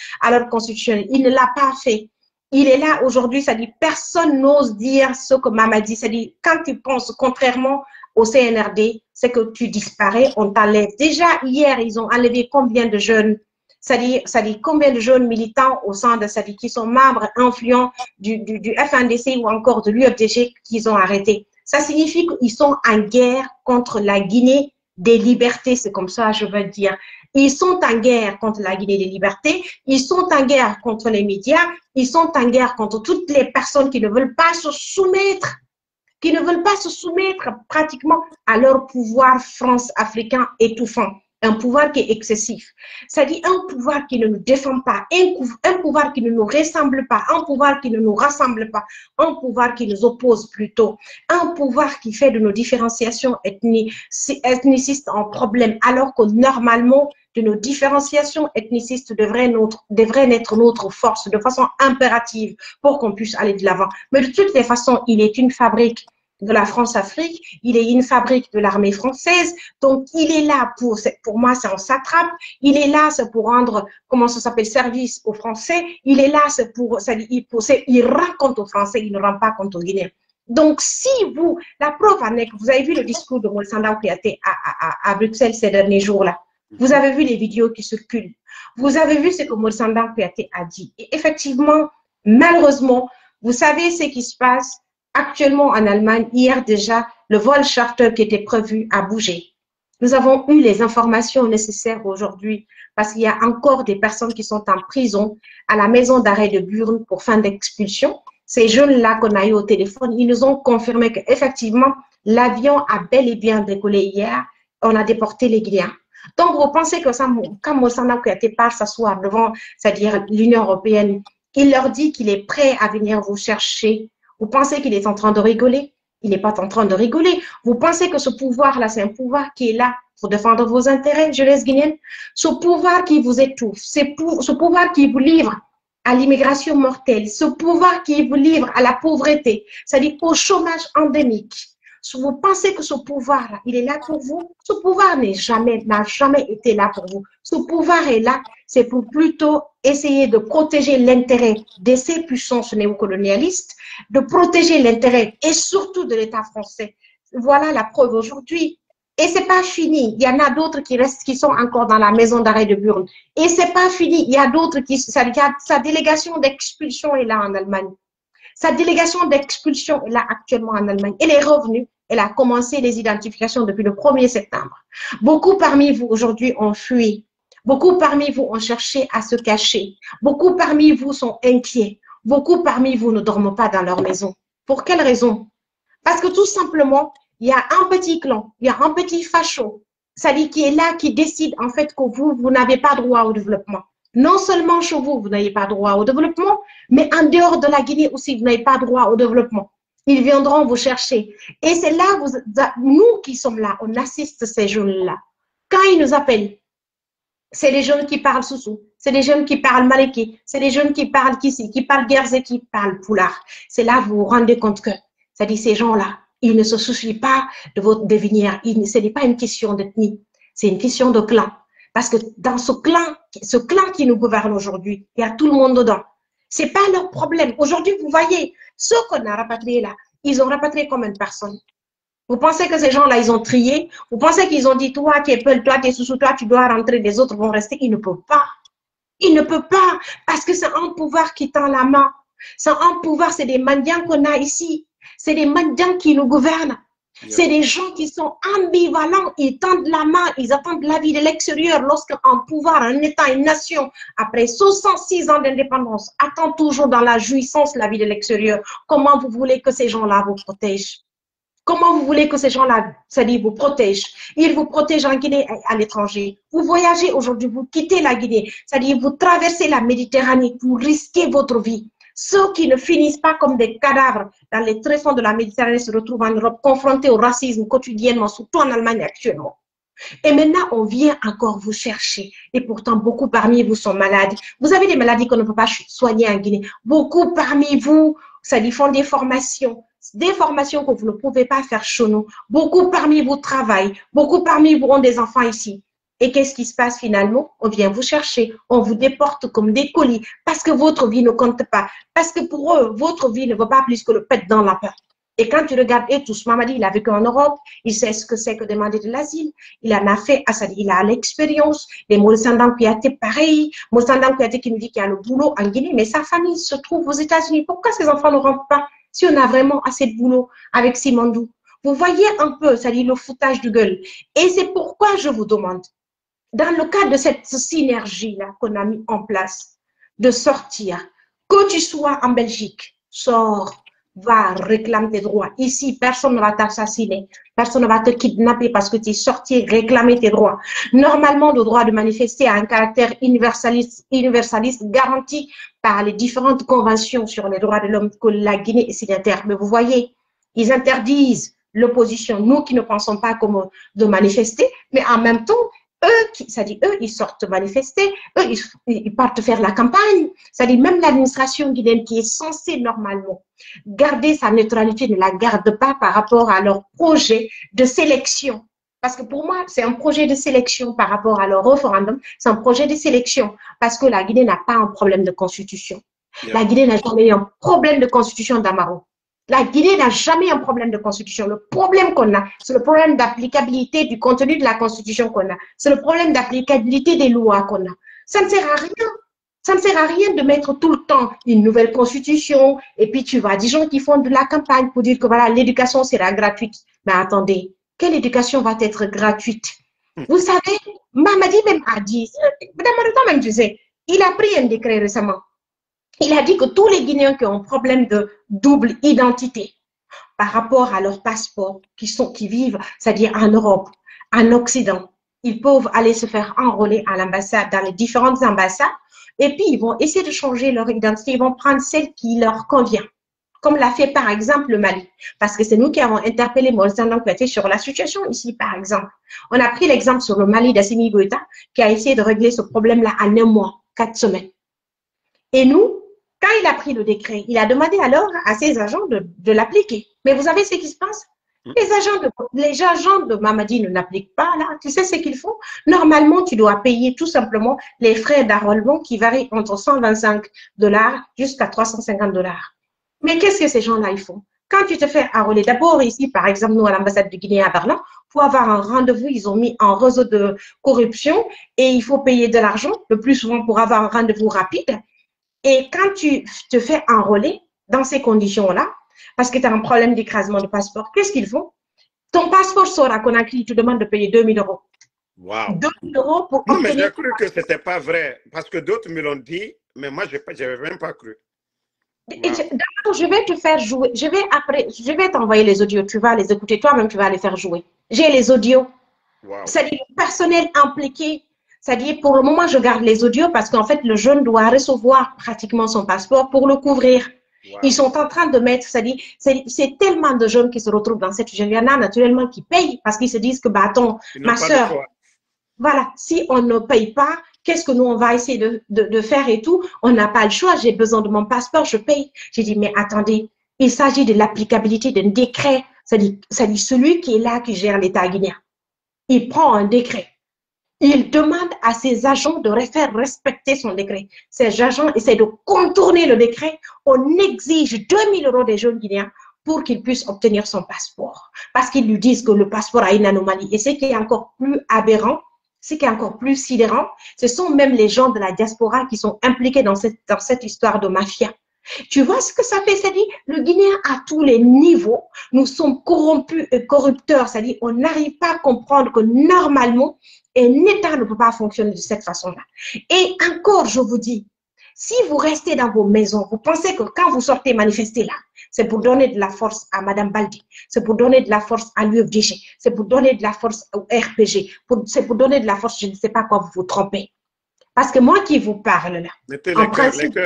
Il ne l'a pas fait. Il est là aujourd'hui, ça dit personne n'ose dire ce que Mamadi, ça dit quand tu penses contrairement au CNRD, c'est que tu disparais, on t'enlève. Déjà hier, ils ont enlevé combien de jeunes, ça dit combien de jeunes militants au sein de, ça dit qui sont membres influents du FNDC ou encore de l'UFDG qu'ils ont arrêté. Ça signifie qu'ils sont en guerre contre la Guinée des libertés, c'est comme ça je veux dire. Ils sont en guerre contre la Guinée des libertés, ils sont en guerre contre les médias, ils sont en guerre contre toutes les personnes qui ne veulent pas se soumettre, pratiquement à leur pouvoir france-africain étouffant. Un pouvoir qui est excessif. C'est-à-dire un pouvoir qui ne nous défend pas, un pouvoir qui ne nous ressemble pas, un pouvoir qui ne nous rassemble pas, un pouvoir qui nous oppose plutôt, un pouvoir qui fait de nos différenciations ethnicistes un problème, alors que normalement, de nos différenciations ethnicistes devraient naître notre force de façon impérative pour qu'on puisse aller de l'avant. Mais de toutes les façons, il est une fabrique de la France-Afrique, il est une fabrique de l'armée française, donc il est là pour moi c'est un satrape, il est là c'est pour rendre, comment ça s'appelle, service aux Français, il est là c'est il rend compte aux Français, il ne rend pas compte aux Guinéens. Donc si la preuve en est que vous avez vu le discours de Molsanda Kouyaté à Bruxelles ces derniers jours-là, vous avez vu les vidéos qui circulent, vous avez vu ce que Molsanda Kouyaté a dit, et effectivement, malheureusement, vous savez ce qui se passe actuellement en Allemagne. Hier déjà, le vol charter qui était prévu a bougé. Nous avons eu les informations nécessaires aujourd'hui parce qu'il y a encore des personnes qui sont en prison à la maison d'arrêt de Burn pour fin d'expulsion. Ces jeunes-là qu'on a eu au téléphone, ils nous ont confirmé qu'effectivement, l'avion a bel et bien décollé hier. On a déporté les Guinéens. Donc, vous pensez que ça, quand Mossana Kouyaté part s'asseoir devant, c'est-à-dire l'Union européenne, il leur dit qu'il est prêt à venir vous chercher. Vous pensez qu'il est en train de rigoler? Il n'est pas en train de rigoler. Vous pensez que ce pouvoir-là, c'est un pouvoir qui est là pour défendre vos intérêts, jeunesse guinéenne? Ce pouvoir qui vous étouffe, ce pouvoir qui vous livre à l'immigration mortelle, ce pouvoir qui vous livre à la pauvreté, c'est-à-dire au chômage endémique. Vous pensez que ce pouvoir-là, il est là pour vous? Ce pouvoir n'a jamais été là pour vous. Ce pouvoir est là, c'est pour plutôt essayer de protéger l'intérêt de ces puissances néocolonialistes, de protéger l'intérêt et surtout de l'État français. Voilà la preuve aujourd'hui. Et c'est pas fini. Il y en a d'autres qui restent, qui sont encore dans la maison d'arrêt de Burn. Et c'est pas fini. Il y a d'autres qui, sa délégation d'expulsion est là en Allemagne. Sa délégation d'expulsion est là actuellement en Allemagne. Elle est revenue. Elle a commencé les identifications depuis le 1er septembre. Beaucoup parmi vous aujourd'hui ont fui. Beaucoup parmi vous ont cherché à se cacher. Beaucoup parmi vous sont inquiets. Beaucoup parmi vous ne dorment pas dans leur maison. Pour quelle raison? Parce que tout simplement, il y a un petit clan, il y a un petit facho, c'est-à-dire qui est là, qui décide en fait que vous n'avez pas droit au développement. Non seulement chez vous, vous n'avez pas droit au développement, mais en dehors de la Guinée aussi, vous n'avez pas droit au développement. Ils viendront vous chercher. Et c'est là, nous qui sommes là, on assiste ces jeunes-là. Quand ils nous appellent, c'est les jeunes qui parlent Soussou, c'est les jeunes qui parlent Maliki, c'est les jeunes qui parlent Kissi, qui parlent Guerze, qui parlent Poulard. C'est là que vous vous rendez compte que, c'est-à-dire ces gens-là, ils ne se soucient pas de votre devenir. Ce n'est pas une question d'ethnie, c'est une question de clan. Parce que dans ce clan qui nous gouverne aujourd'hui, il y a tout le monde dedans. Ce n'est pas leur problème. Aujourd'hui, vous voyez, ceux qu'on a rapatriés là, ils ont rapatrié combien de personnes? Vous pensez que ces gens-là, ils ont trié? Vous pensez qu'ils ont dit, toi, tu es Peul, toi, tu es Soussou, toi, tu dois rentrer, les autres vont rester? Ils ne peuvent pas. Ils ne peuvent pas, parce que c'est un pouvoir qui tend la main. C'est un pouvoir, c'est des mendiants qu'on a ici. C'est des mendiants qui nous gouvernent. C'est des gens qui sont ambivalents, ils tendent la main, ils attendent l'avis de l'extérieur lorsqu'un pouvoir, un État, une nation, après 66 ans d'indépendance, attend toujours dans la jouissance l'avis de l'extérieur. Comment vous voulez que ces gens-là vous protègent? Comment vous voulez que ces gens-là, c'est-à-dire vous protègent? Ils vous protègent en Guinée et à l'étranger. Vous voyagez aujourd'hui, vous quittez la Guinée, c'est-à-dire vous traversez la Méditerranée pour risquer votre vie. Ceux qui ne finissent pas comme des cadavres dans les tréfonds de la Méditerranée se retrouvent en Europe confrontés au racisme quotidiennement, surtout en Allemagne actuellement. Et maintenant, on vient encore vous chercher. Et pourtant, beaucoup parmi vous sont malades. Vous avez des maladies qu'on ne peut pas soigner en Guinée. Beaucoup parmi vous, ça dit, font des formations que vous ne pouvez pas faire chez nous. Beaucoup parmi vous travaillent. Beaucoup parmi vous ont des enfants ici. Et qu'est-ce qui se passe finalement? On vient vous chercher, on vous déporte comme des colis parce que votre vie ne compte pas. Parce que pour eux, votre vie ne vaut pas plus que le pet dans la peur. Et quand tu regardes Etous, Mamadi, il a vécu en Europe, il sait ce que c'est que demander de l'asile, il en a fait, il a l'expérience, les Mauriçandans Kouyaté pareil, Mauriçandans Kouyaté qui nous dit qu'il y a le boulot en Guinée, mais sa famille se trouve aux États-Unis. Pourquoi ces enfants ne rentrent pas si on a vraiment assez de boulot avec Simandou? Vous voyez un peu, c'est-à-dire le foutage de gueule. Et c'est pourquoi je vous demande, dans le cadre de cette synergie-là qu'on a mis en place, de sortir, que tu sois en Belgique, sors, va réclamer tes droits. Ici, personne ne va t'assassiner, personne ne va te kidnapper parce que tu es sorti réclamer tes droits. Normalement, le droit de manifester a un caractère universaliste garanti par les différentes conventions sur les droits de l'homme que la Guinée est signataire. Mais vous voyez, ils interdisent l'opposition, nous qui ne pensons pas comme de manifester, mais en même temps, eux, ils sortent manifester, eux, ils partent faire la campagne. C'est-à-dire, même l'administration guinéenne qui est censée normalement garder sa neutralité ne la garde pas par rapport à leur projet de sélection. Parce que pour moi, c'est un projet de sélection par rapport à leur référendum, c'est un projet de sélection parce que la Guinée n'a pas un problème de constitution. La Guinée n'a jamais eu un problème de constitution d'Amaro. La Guinée n'a jamais un problème de constitution. Le problème qu'on a, c'est le problème d'applicabilité du contenu de la constitution qu'on a. C'est le problème d'applicabilité des lois qu'on a. Ça ne sert à rien. Ça ne sert à rien de mettre tout le temps une nouvelle constitution et puis tu vois des gens qui font de la campagne pour dire que voilà, l'éducation sera gratuite. Mais attendez, quelle éducation va être gratuite? Vous savez, Mamadi même a dit, Madame Maruta même, tu sais, il a pris un décret récemment. Il a dit que tous les Guinéens qui ont un problème de double identité par rapport à leur passeport, qui vivent, c'est-à-dire en Europe, en Occident, ils peuvent aller se faire enrôler à l'ambassade, dans les différentes ambassades, et puis ils vont essayer de changer leur identité, ils vont prendre celle qui leur convient, comme l'a fait par exemple le Mali, parce que c'est nous qui avons interpellé Maurice Kouyaté sur la situation ici, par exemple. On a pris l'exemple sur le Mali d'Assimi Goïta, qui a essayé de régler ce problème-là en un mois, 4 semaines. Et nous, quand il a pris le décret, il a demandé alors à ses agents de l'appliquer. Mais vous savez ce qui se passe? Les agents de Mamadi ne l'appliquent pas là. Tu sais ce qu'ils font? Normalement, tu dois payer tout simplement les frais d'enrôlement qui varient entre 125 $ jusqu'à 350 $. Mais qu'est-ce que ces gens-là ils font? Quand tu te fais enrôler, d'abord ici, par exemple, nous à l'ambassade de Guinée à Berlin, pour avoir un rendez-vous, ils ont mis un réseau de corruption et il faut payer de l'argent, le plus souvent pour avoir un rendez-vous rapide. Et quand tu te fais enrôler dans ces conditions-là, parce que tu as un problème d'écrasement de passeport, qu'est-ce qu'ils font? Ton passeport sort à Conakry, tu demandes de payer 2 000 €. Wow. 2 000 € pour Non, mais obtenir... j'ai cru que ce n'était pas vrai, parce que d'autres me l'ont dit, mais moi, je n'avais même pas cru. Wow. D'abord, je vais te faire jouer. Je vais t'envoyer les audios. Tu vas les écouter. Toi-même, tu vas les faire jouer. J'ai les audios. Wow. C'est-à-dire le personnel impliqué. C'est-à-dire, pour le moment, je garde les audios parce qu'en fait, le jeune doit recevoir pratiquement son passeport pour le couvrir. Wow. Ils sont en train de mettre, c'est-à-dire, c'est tellement de jeunes qui se retrouvent dans cette situation. Il y en a naturellement qui payent parce qu'ils se disent que, bah, attends, ma soeur, voilà, si on ne paye pas, qu'est-ce que nous, on va essayer de faire et tout? On n'a pas le choix. J'ai besoin de mon passeport, je paye. J'ai dit, mais attendez, il s'agit de l'applicabilité d'un décret. C'est-à-dire, celui qui est là, qui gère l'État guinéen. Il prend un décret. Il demande à ses agents de faire respecter son décret. Ces agents essaient de contourner le décret. On exige 2 000 € des jeunes Guinéens pour qu'ils puissent obtenir son passeport. Parce qu'ils lui disent que le passeport a une anomalie. Et ce qui est encore plus aberrant, ce qui est encore plus sidérant, ce sont même les gens de la diaspora qui sont impliqués dans cette histoire de mafia. Tu vois ce que ça fait? C'est-à-dire, le Guinéen à tous les niveaux, nous sommes corrompus et corrupteurs. C'est-à-dire, on n'arrive pas à comprendre que normalement, un État ne peut pas fonctionner de cette façon-là. Et encore, je vous dis, si vous restez dans vos maisons, vous pensez que quand vous sortez manifester là, c'est pour donner de la force à Madame Baldi, c'est pour donner de la force à l'UFDG, c'est pour donner de la force au RPG, c'est pour donner de la force, je ne sais pas quoi, vous vous trompez. Parce que moi qui vous parle là, en principe,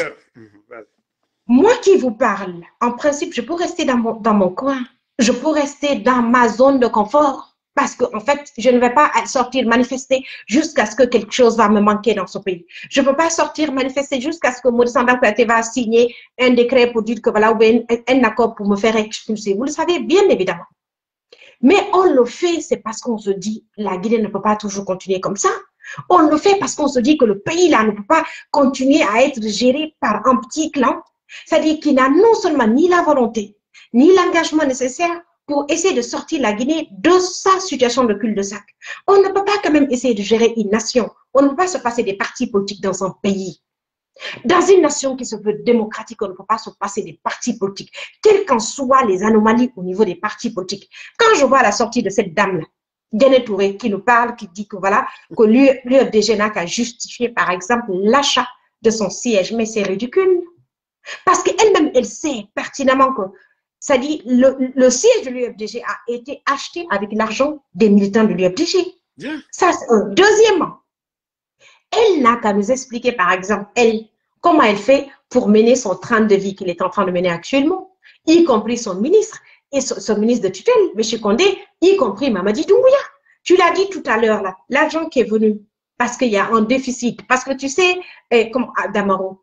moi qui vous parle, en principe, je peux rester dans mon coin, je peux rester dans ma zone de confort. Parce qu'en fait, je ne vais pas sortir manifester jusqu'à ce que quelque chose va me manquer dans ce pays. Je ne peux pas sortir manifester jusqu'à ce que Maurice Kouyaté va signer un décret pour dire que voilà, ou un accord pour me faire expulser. Vous le savez bien évidemment. Mais on le fait, c'est parce qu'on se dit la Guinée ne peut pas toujours continuer comme ça. On le fait parce qu'on se dit que le pays là ne peut pas continuer à être géré par un petit clan. C'est-à-dire qu'il n'a non seulement ni la volonté, ni l'engagement nécessaire pour essayer de sortir la Guinée de sa situation de cul-de-sac. On ne peut pas quand même essayer de gérer une nation. On ne peut pas se passer des partis politiques dans un pays. Dans une nation qui se veut démocratique, on ne peut pas se passer des partis politiques, quelles qu'en soient les anomalies au niveau des partis politiques. Quand je vois la sortie de cette dame-là, Diane Touré, qui nous parle, qui dit que voilà, que l'UFDG n'a qu'à justifier, par exemple, l'achat de son siège, mais c'est ridicule. Parce qu'elle-même, elle sait pertinemment que ça dit, le siège de l'UFDG a été acheté avec l'argent des militants de l'UFDG. Yeah. Ça, deuxièmement, elle n'a qu'à nous expliquer, par exemple, elle, comment elle fait pour mener son train de vie qu'il est en train de mener actuellement, y compris son ministre et son ministre de tutelle, M. Condé, y compris Mamadi Doumbouya. Tu l'as dit tout à l'heure, là, l'argent qui est venu, parce qu'il y a un déficit, parce que tu sais, comme Damaro,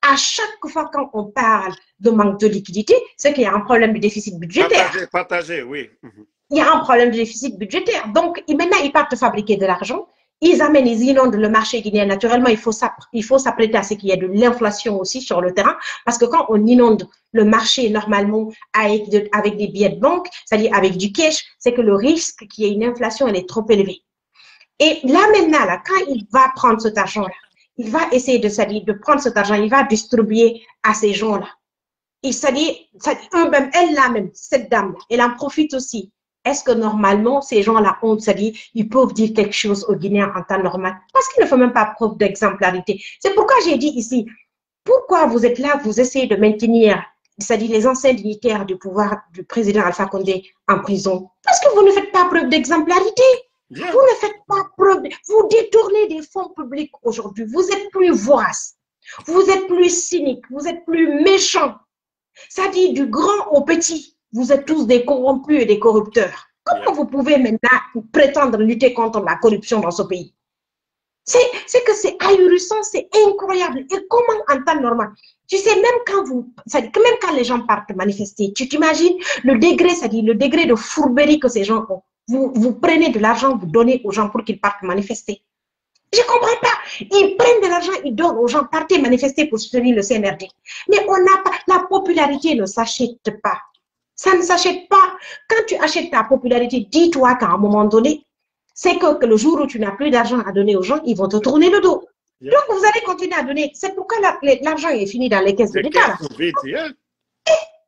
à chaque fois quand on parle de manque de liquidité, c'est qu'il y a un problème de déficit budgétaire. Partagé, oui. Il y a un problème de déficit budgétaire. Donc, maintenant, ils partent fabriquer de l'argent. Ils amènent, ils inondent le marché guinéen. Naturellement, il faut s'apprêter à ce qu'il y ait de l'inflation aussi sur le terrain. Parce que quand on inonde le marché normalement avec des billets de banque, c'est-à-dire avec du cash, c'est que le risque qu'il y ait une inflation, elle est trop élevée. Et là, maintenant, là, quand il va prendre cet argent-là, il va essayer de prendre cet argent, il va distribuer à ces gens-là. Et c'est-à-dire eux-mêmes, elle-là même, cette dame-là, elle en profite aussi est-ce que normalement, ces gens-là ont, c'est-à-dire, ils peuvent dire quelque chose aux Guinéens en temps normal? Parce qu'ils ne font même pas preuve d'exemplarité. C'est pourquoi j'ai dit ici, pourquoi vous êtes là, vous essayez de maintenir, c'est-à-dire les anciens dignitaires du pouvoir du président Alpha Condé en prison? Parce que vous ne faites pas preuve d'exemplarité. Bien. Vous ne faites pas preuve, vous détournez des fonds publics aujourd'hui. Vous êtes plus vorace, vous êtes plus cynique, vous êtes plus méchant. Ça dit du grand au petit, vous êtes tous des corrompus et des corrupteurs. Comment vous pouvez maintenant prétendre lutter contre la corruption dans ce pays? C'est que c'est ahurissant, c'est incroyable. Et comment en temps normal? Tu sais, même quand les gens partent manifester, tu t'imagines le degré, c'est-à-dire le degré de fourberie que ces gens ont. Vous prenez de l'argent, vous donnez aux gens pour qu'ils partent manifester. Je ne comprends pas. Ils prennent de l'argent, ils donnent aux gens, partez manifester pour soutenir le CNRD. Mais on n'a pas, la popularité ne s'achète pas. Ça ne s'achète pas. Quand tu achètes ta popularité, dis-toi qu'à un moment donné, c'est que le jour où tu n'as plus d'argent à donner aux gens, ils vont te tourner le dos. Donc, vous allez continuer à donner. C'est pourquoi l'argent est fini dans les caisses de l'État.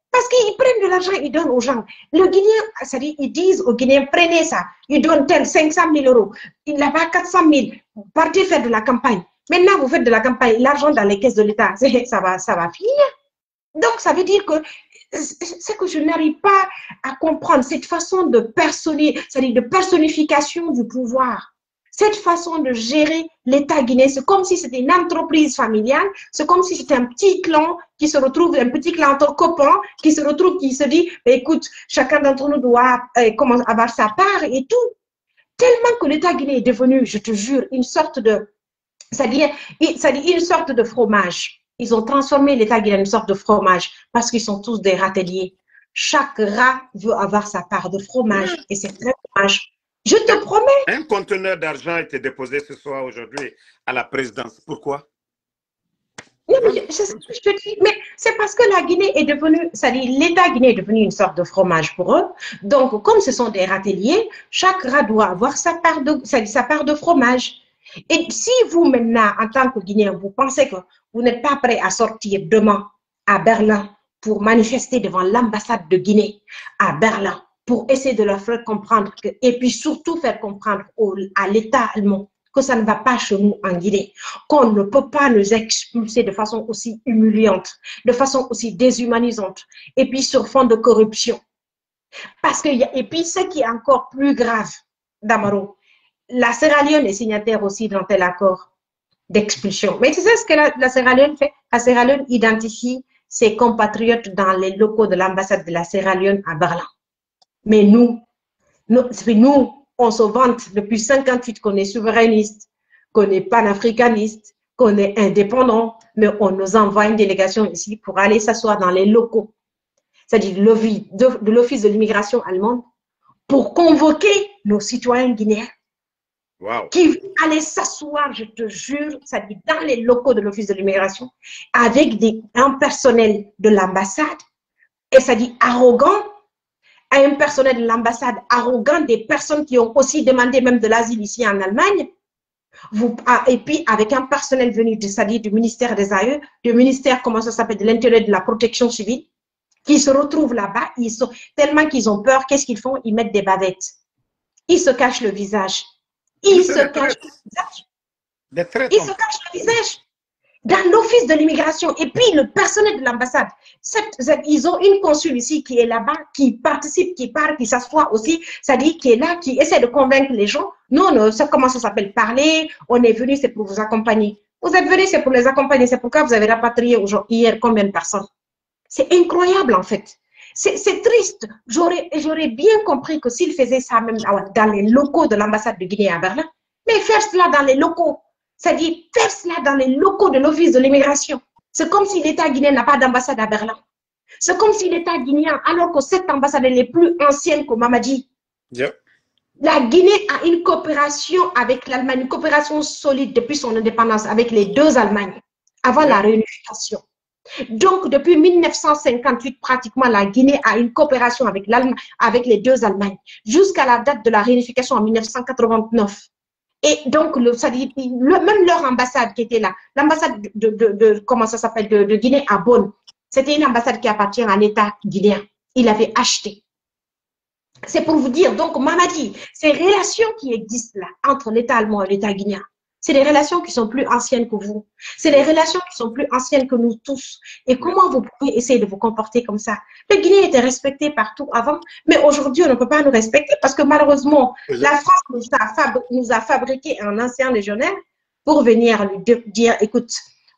Parce qu'ils prennent de l'argent, ils donnent aux gens. Le Guinéen, c'est-à-dire, ils disent aux Guinéens, prenez ça. Ils donnent tel 500 000 euros. Il n'a pas 400 000. Partez faire de la campagne. Maintenant, vous faites de la campagne. L'argent dans les caisses de l'État, ça va finir. Donc, ça veut dire que c'est que je n'arrive pas à comprendre cette façon de personnification du pouvoir. Cette façon de gérer l'État guinéen, c'est comme si c'était une entreprise familiale, c'est comme si c'était un petit clan qui se retrouve, un petit clan entre copains, qui se retrouve, qui se dit, écoute, chacun d'entre nous doit avoir sa part et tout. Tellement que l'État guinéen est devenu, je te jure, une sorte de, c'est-à-dire une sorte de fromage. Ils ont transformé l'État guinéen en une sorte de fromage parce qu'ils sont tous des râteliers. Chaque rat veut avoir sa part de fromage et c'est très dommage. Je te promets. Un conteneur d'argent a été déposé ce soir aujourd'hui à la présidence. Pourquoi? Non, mais je te dis, mais c'est parce que la Guinée est devenue, c'est-à-dire l'État guinéen est devenu une sorte de fromage pour eux. Donc, comme ce sont des râteliers, chaque rat doit avoir sa part de fromage. Et si vous, maintenant, en tant que Guinéen, vous pensez que vous n'êtes pas prêt à sortir demain à Berlin pour manifester devant l'ambassade de Guinée à Berlin, pour essayer de leur faire comprendre, et puis surtout faire comprendre à l'État allemand que ça ne va pas chez nous en Guinée, qu'on ne peut pas nous expulser de façon aussi humiliante, de façon aussi déshumanisante, et puis sur fond de corruption. Parce que, et puis ce qui est encore plus grave, Damaro, la Sierra Leone est signataire aussi d'un tel accord d'expulsion. Mais tu sais ce que la Sierra Leone fait? La Sierra Leone identifie ses compatriotes dans les locaux de l'ambassade de la Sierra Leone à Berlin. Mais nous, on se vante depuis 58 qu'on est souverainiste, qu'on est panafricaniste, qu'on est indépendant, mais on nous envoie une délégation ici pour aller s'asseoir dans les locaux, c'est-à-dire de l'Office de l'immigration allemande, pour convoquer nos citoyens guinéens. Wow. Qui allaient s'asseoir, je te jure, c'est-à-dire dans les locaux de l'Office de l'immigration, avec un personnel de l'ambassade, et c'est-à-dire arrogant, à un personnel de l'ambassade arrogant, des personnes qui ont aussi demandé même de l'asile ici en Allemagne, et puis avec un personnel venu c'est-à-dire du ministère des AE, du ministère, comment ça s'appelle, de l'Intérieur de la protection civile, qui se retrouvent là-bas, tellement qu'ils ont peur, qu'est-ce qu'ils font? Ils mettent des bavettes. Ils se cachent le visage. Ils se cachent le visage. Dans l'Office de l'immigration. Et puis, le personnel de l'ambassade, ils ont une consul ici qui est là-bas, qui participe, qui parle, qui s'assoit aussi, c'est-à-dire qui est là, qui essaie de convaincre les gens. Non, ça, comment ça s'appelle? Parler, on est venu, c'est pour vous accompagner. Vous êtes venu, c'est pour les accompagner. C'est pourquoi vous avez rapatrié hier combien de personnes? C'est incroyable, en fait. C'est triste. J'aurais bien compris que s'ils faisaient ça même dans les locaux de l'ambassade de Guinée à Berlin, mais faire cela dans les locaux, c'est-à-dire faire cela dans les locaux de l'Office de l'immigration. C'est comme si l'État guinéen n'a pas d'ambassade à Berlin. C'est comme si l'État guinéen, alors que cette ambassade elle est plus ancienne que Mamadi. Yeah. La Guinée a une coopération avec l'Allemagne, une coopération solide depuis son indépendance avec les deux Allemagnes, avant la réunification. Donc, depuis 1958, pratiquement, la Guinée a une coopération avec les deux Allemagnes, jusqu'à la date de la réunification en 1989. Et donc, même leur ambassade qui était là, l'ambassade comment ça s'appelle, de Guinée à Bonn, c'était une ambassade qui appartient à l'État guinéen. Il avait acheté. C'est pour vous dire, donc Mamadi, ces relations qui existent là entre l'État allemand et l'État guinéen, c'est des relations qui sont plus anciennes que vous. C'est des relations qui sont plus anciennes que nous tous. Et comment vous pouvez essayer de vous comporter comme ça? Le Guinée était respecté partout avant, mais aujourd'hui, on ne peut pas nous respecter parce que malheureusement, la France nous a fabriqué un ancien légionnaire pour venir lui dire, écoute,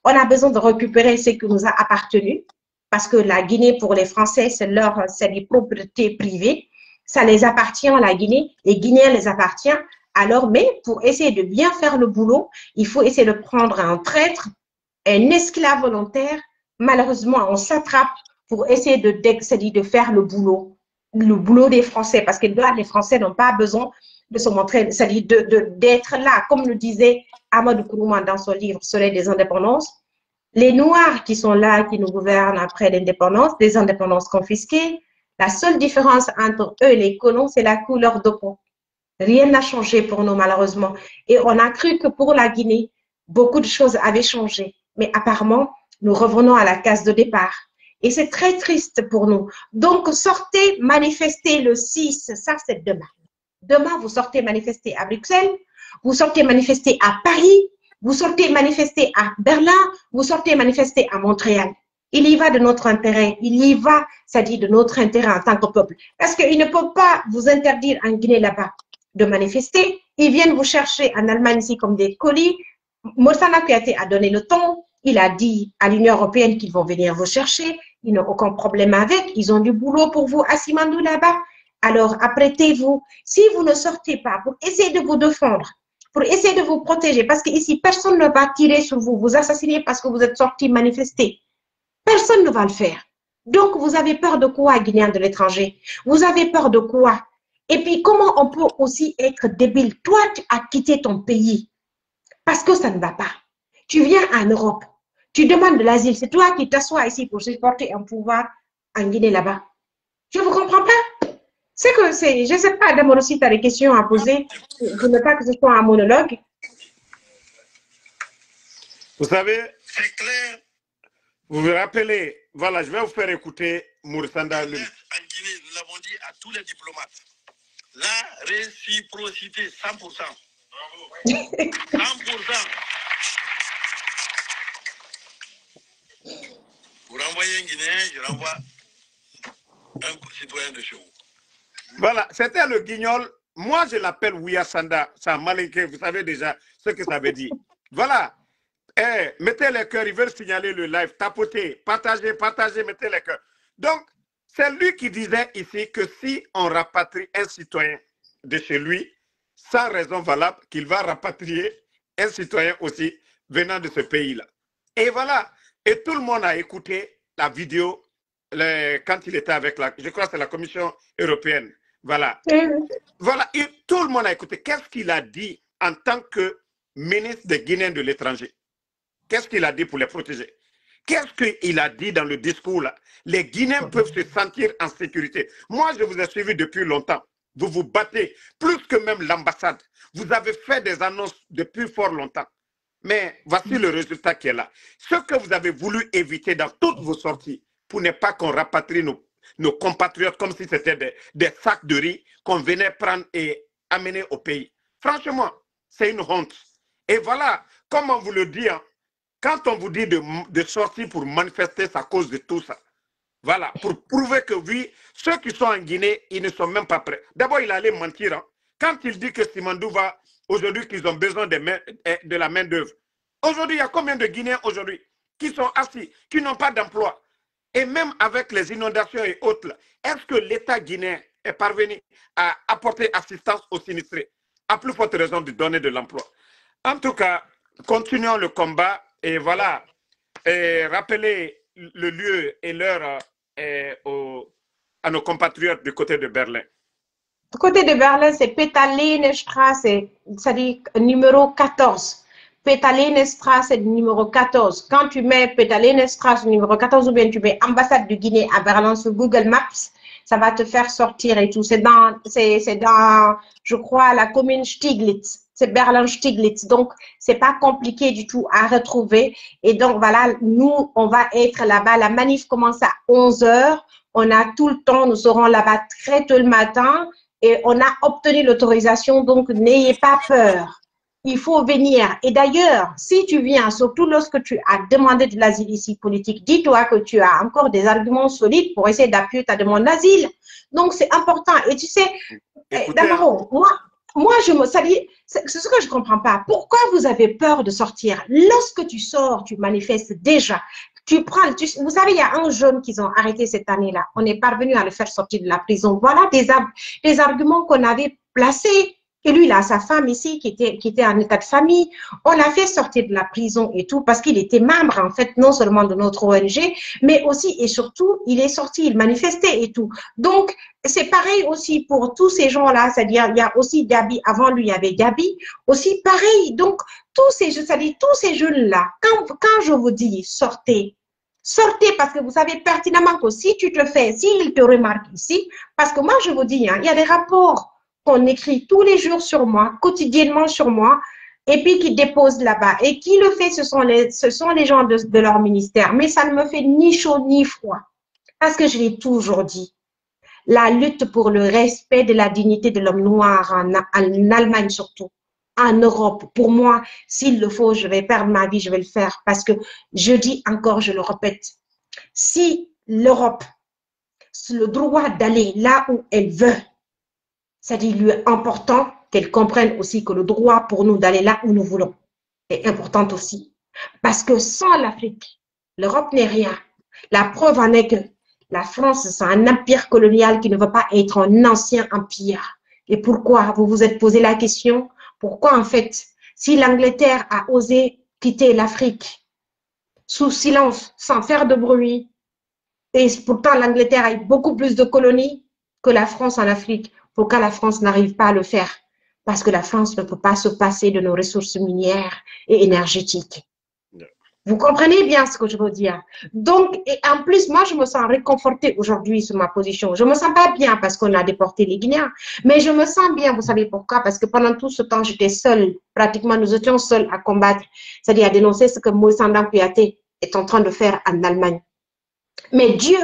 on a besoin de récupérer ce qui nous a appartenu parce que la Guinée, pour les Français, c'est des propriétés privées. Ça les appartient à la Guinée, les Guinéens les appartient. Alors, mais pour essayer de bien faire le boulot, il faut essayer de prendre un traître, un esclave volontaire. Malheureusement, on s'attrape pour essayer de faire le boulot des Français, parce que là, les Français n'ont pas besoin de se montrer, c'est-à-dire d'être là, comme le disait Amadou Kourouma dans son livre Soleil des indépendances. Les Noirs qui sont là, qui nous gouvernent après l'indépendance, des indépendances confisquées, la seule différence entre eux et les colons, c'est la couleur de peau. Rien n'a changé pour nous, malheureusement. Et on a cru que pour la Guinée, beaucoup de choses avaient changé. Mais apparemment, nous revenons à la case de départ. Et c'est très triste pour nous. Donc, sortez manifester le 6, ça c'est demain. Demain, vous sortez manifester à Bruxelles, vous sortez manifester à Paris, vous sortez manifester à Berlin, vous sortez manifester à Montréal. Il y va de notre intérêt, il y va, c'est-à-dire de notre intérêt en tant que peuple. Parce qu'ils ne peuvent pas vous interdire en Guinée là-bas de manifester. Ils viennent vous chercher en Allemagne ici comme des colis. Morsana Kouyaté a donné le ton. Il a dit à l'Union européenne qu'ils vont venir vous chercher. Ils n'ont aucun problème avec. Ils ont du boulot pour vous à Simandou là-bas. Alors, apprêtez-vous. Si vous ne sortez pas pour essayer de vous défendre, pour essayer de vous protéger, parce qu'ici, personne ne va tirer sur vous, vous assassiner parce que vous êtes sortis manifester. Personne ne va le faire. Donc, vous avez peur de quoi, Guinéens de l'étranger? Vous avez peur de quoi? Et puis, comment on peut aussi être débile? Toi, tu as quitté ton pays parce que ça ne va pas. Tu viens en Europe, tu demandes de l'asile. C'est toi qui t'assois ici pour supporter un pouvoir en Guinée là-bas. Je ne vous comprends pas. C'est que c'est, je ne sais pas, d'abord aussi, tu as des questions à poser. Je ne veux pas que ce soit un monologue. Vous savez, C'est clair. vous vous rappelez, voilà, je vais vous faire écouter Moursanda. En Guinée, nous l'avons dit à tous les diplomates. La réciprocité, 100%. Bravo. 100%. Pour envoyer un Guinéen, je renvoie un citoyen de chez vous. Voilà, c'était le guignol. Moi, je l'appelle Ouya Sanda. C'est un malinqué, vous savez déjà ce que ça veut dire. Voilà. Mettez les cœurs, ils veulent signaler le live. Tapotez, partagez, partagez, mettez les cœurs. Donc, c'est lui qui disait ici que si on rapatrie un citoyen de chez lui, sans raison valable, qu'il va rapatrier un citoyen aussi venant de ce pays-là. Et voilà. Et tout le monde a écouté la vidéo quand il était avec je crois que c'est la Commission européenne. Voilà. Voilà. Et tout le monde a écouté. Qu'est-ce qu'il a dit en tant que ministre des Guinéens de l'étranger? Qu'est-ce qu'il a dit pour les protéger? Qu'est-ce qu'il a dit dans le discours là? Les Guinéens peuvent se sentir en sécurité. Moi, je vous ai suivi depuis longtemps. Vous vous battez plus que même l'ambassade. Vous avez fait des annonces depuis fort longtemps. Mais voici le résultat qui est là. Ce que vous avez voulu éviter dans toutes vos sorties pour ne pas qu'on rapatrie nos compatriotes comme si c'était des sacs de riz qu'on venait prendre et amener au pays. Franchement, c'est une honte. Et voilà, comme on vous le dit, hein, quand on vous dit de sortir pour manifester, c'est à cause de tout ça. Voilà, pour prouver que oui, ceux qui sont en Guinée, ils ne sont même pas prêts. D'abord, il allait mentir. Hein. Quand il dit que Simandou va, aujourd'hui, qu'ils ont besoin de la main-d'œuvre. Aujourd'hui, il y a combien de Guinéens aujourd'hui qui sont assis, qui n'ont pas d'emploi? Et même avec les inondations et autres, est-ce que l'État guinéen est parvenu à apporter assistance aux sinistrés? À plus forte raison de donner de l'emploi. En tout cas, continuons le combat et voilà, et rappelez le lieu et l'heure à nos compatriotes du côté de Berlin. Du côté de Berlin, c'est Petalinenstraße, c'est-à-dire numéro 14. Petalinenstraße numéro 14. Quand tu mets Petalinenstraße numéro 14 ou bien tu mets ambassade de Guinée à Berlin sur Google Maps, ça va te faire sortir et tout. C'est dans, je crois, la commune Stieglitz. c'est Berlin Stiglitz. Donc, c'est pas compliqué du tout à retrouver. Et donc, voilà, nous, on va être là-bas. La manif commence à 11 h. On a tout le temps, nous serons là-bas très tôt le matin et on a obtenu l'autorisation. Donc, n'ayez pas peur. Il faut venir. Et d'ailleurs, si tu viens, surtout lorsque tu as demandé de l'asile ici politique, dis-toi que tu as encore des arguments solides pour essayer d'appuyer ta demande d'asile. Donc, c'est important. Et tu sais, Damaro, moi, c'est ce que je ne comprends pas. Pourquoi vous avez peur de sortir? Lorsque tu sors, tu manifestes déjà. Vous savez, il y a un jeune qu'ils ont arrêté cette année-là. On est parvenu à le faire sortir de la prison. Voilà des arguments qu'on avait placés. Et lui, il a sa femme ici qui était en état de famille. On l'a fait sortir de la prison et tout parce qu'il était membre, en fait, non seulement de notre ONG, mais aussi et surtout, il est sorti, il manifestait et tout. Donc, c'est pareil aussi pour tous ces gens-là. C'est-à-dire, il y a aussi Gabi, avant lui, il y avait Gabi. Aussi pareil. Donc, tous ces jeunes-là, quand je vous dis sortez, sortez parce que vous savez pertinemment que si tu te fais, s'ils te remarquent ici, parce que moi, je vous dis, hein, il y a des rapports qu'on écrit tous les jours sur moi, quotidiennement sur moi, et puis qui déposent là-bas. Et qui le fait, ce sont les gens de leur ministère. Mais ça ne me fait ni chaud ni froid. Parce que je l'ai toujours dit. La lutte pour le respect de la dignité de l'homme noir en Allemagne surtout, en Europe, pour moi, s'il le faut, je vais perdre ma vie, je vais le faire. Parce que je dis encore, je le répète, si l'Europe, le droit d'aller là où elle veut, c'est-à-dire, il lui est important qu'elle comprenne aussi que le droit pour nous d'aller là où nous voulons est important aussi. Parce que sans l'Afrique, l'Europe n'est rien. La preuve en est que la France, c'est un empire colonial qui ne veut pas être un ancien empire. Et pourquoi? Vous vous êtes posé la question? Pourquoi, en fait, si l'Angleterre a osé quitter l'Afrique sous silence, sans faire de bruit, et pourtant l'Angleterre a eu beaucoup plus de colonies que la France en Afrique, pourquoi la France n'arrive pas à le faire? Parce que la France ne peut pas se passer de nos ressources minières et énergétiques. Vous comprenez bien ce que je veux dire? Donc, et en plus, moi, je me sens réconfortée aujourd'hui sur ma position. Je me sens pas bien parce qu'on a déporté les Guinéens, mais je me sens bien, vous savez pourquoi? Parce que pendant tout ce temps, j'étais seule. Pratiquement, nous étions seuls à combattre, c'est-à-dire à dénoncer ce que Moïse Kouyaté est en train de faire en Allemagne. Mais Dieu,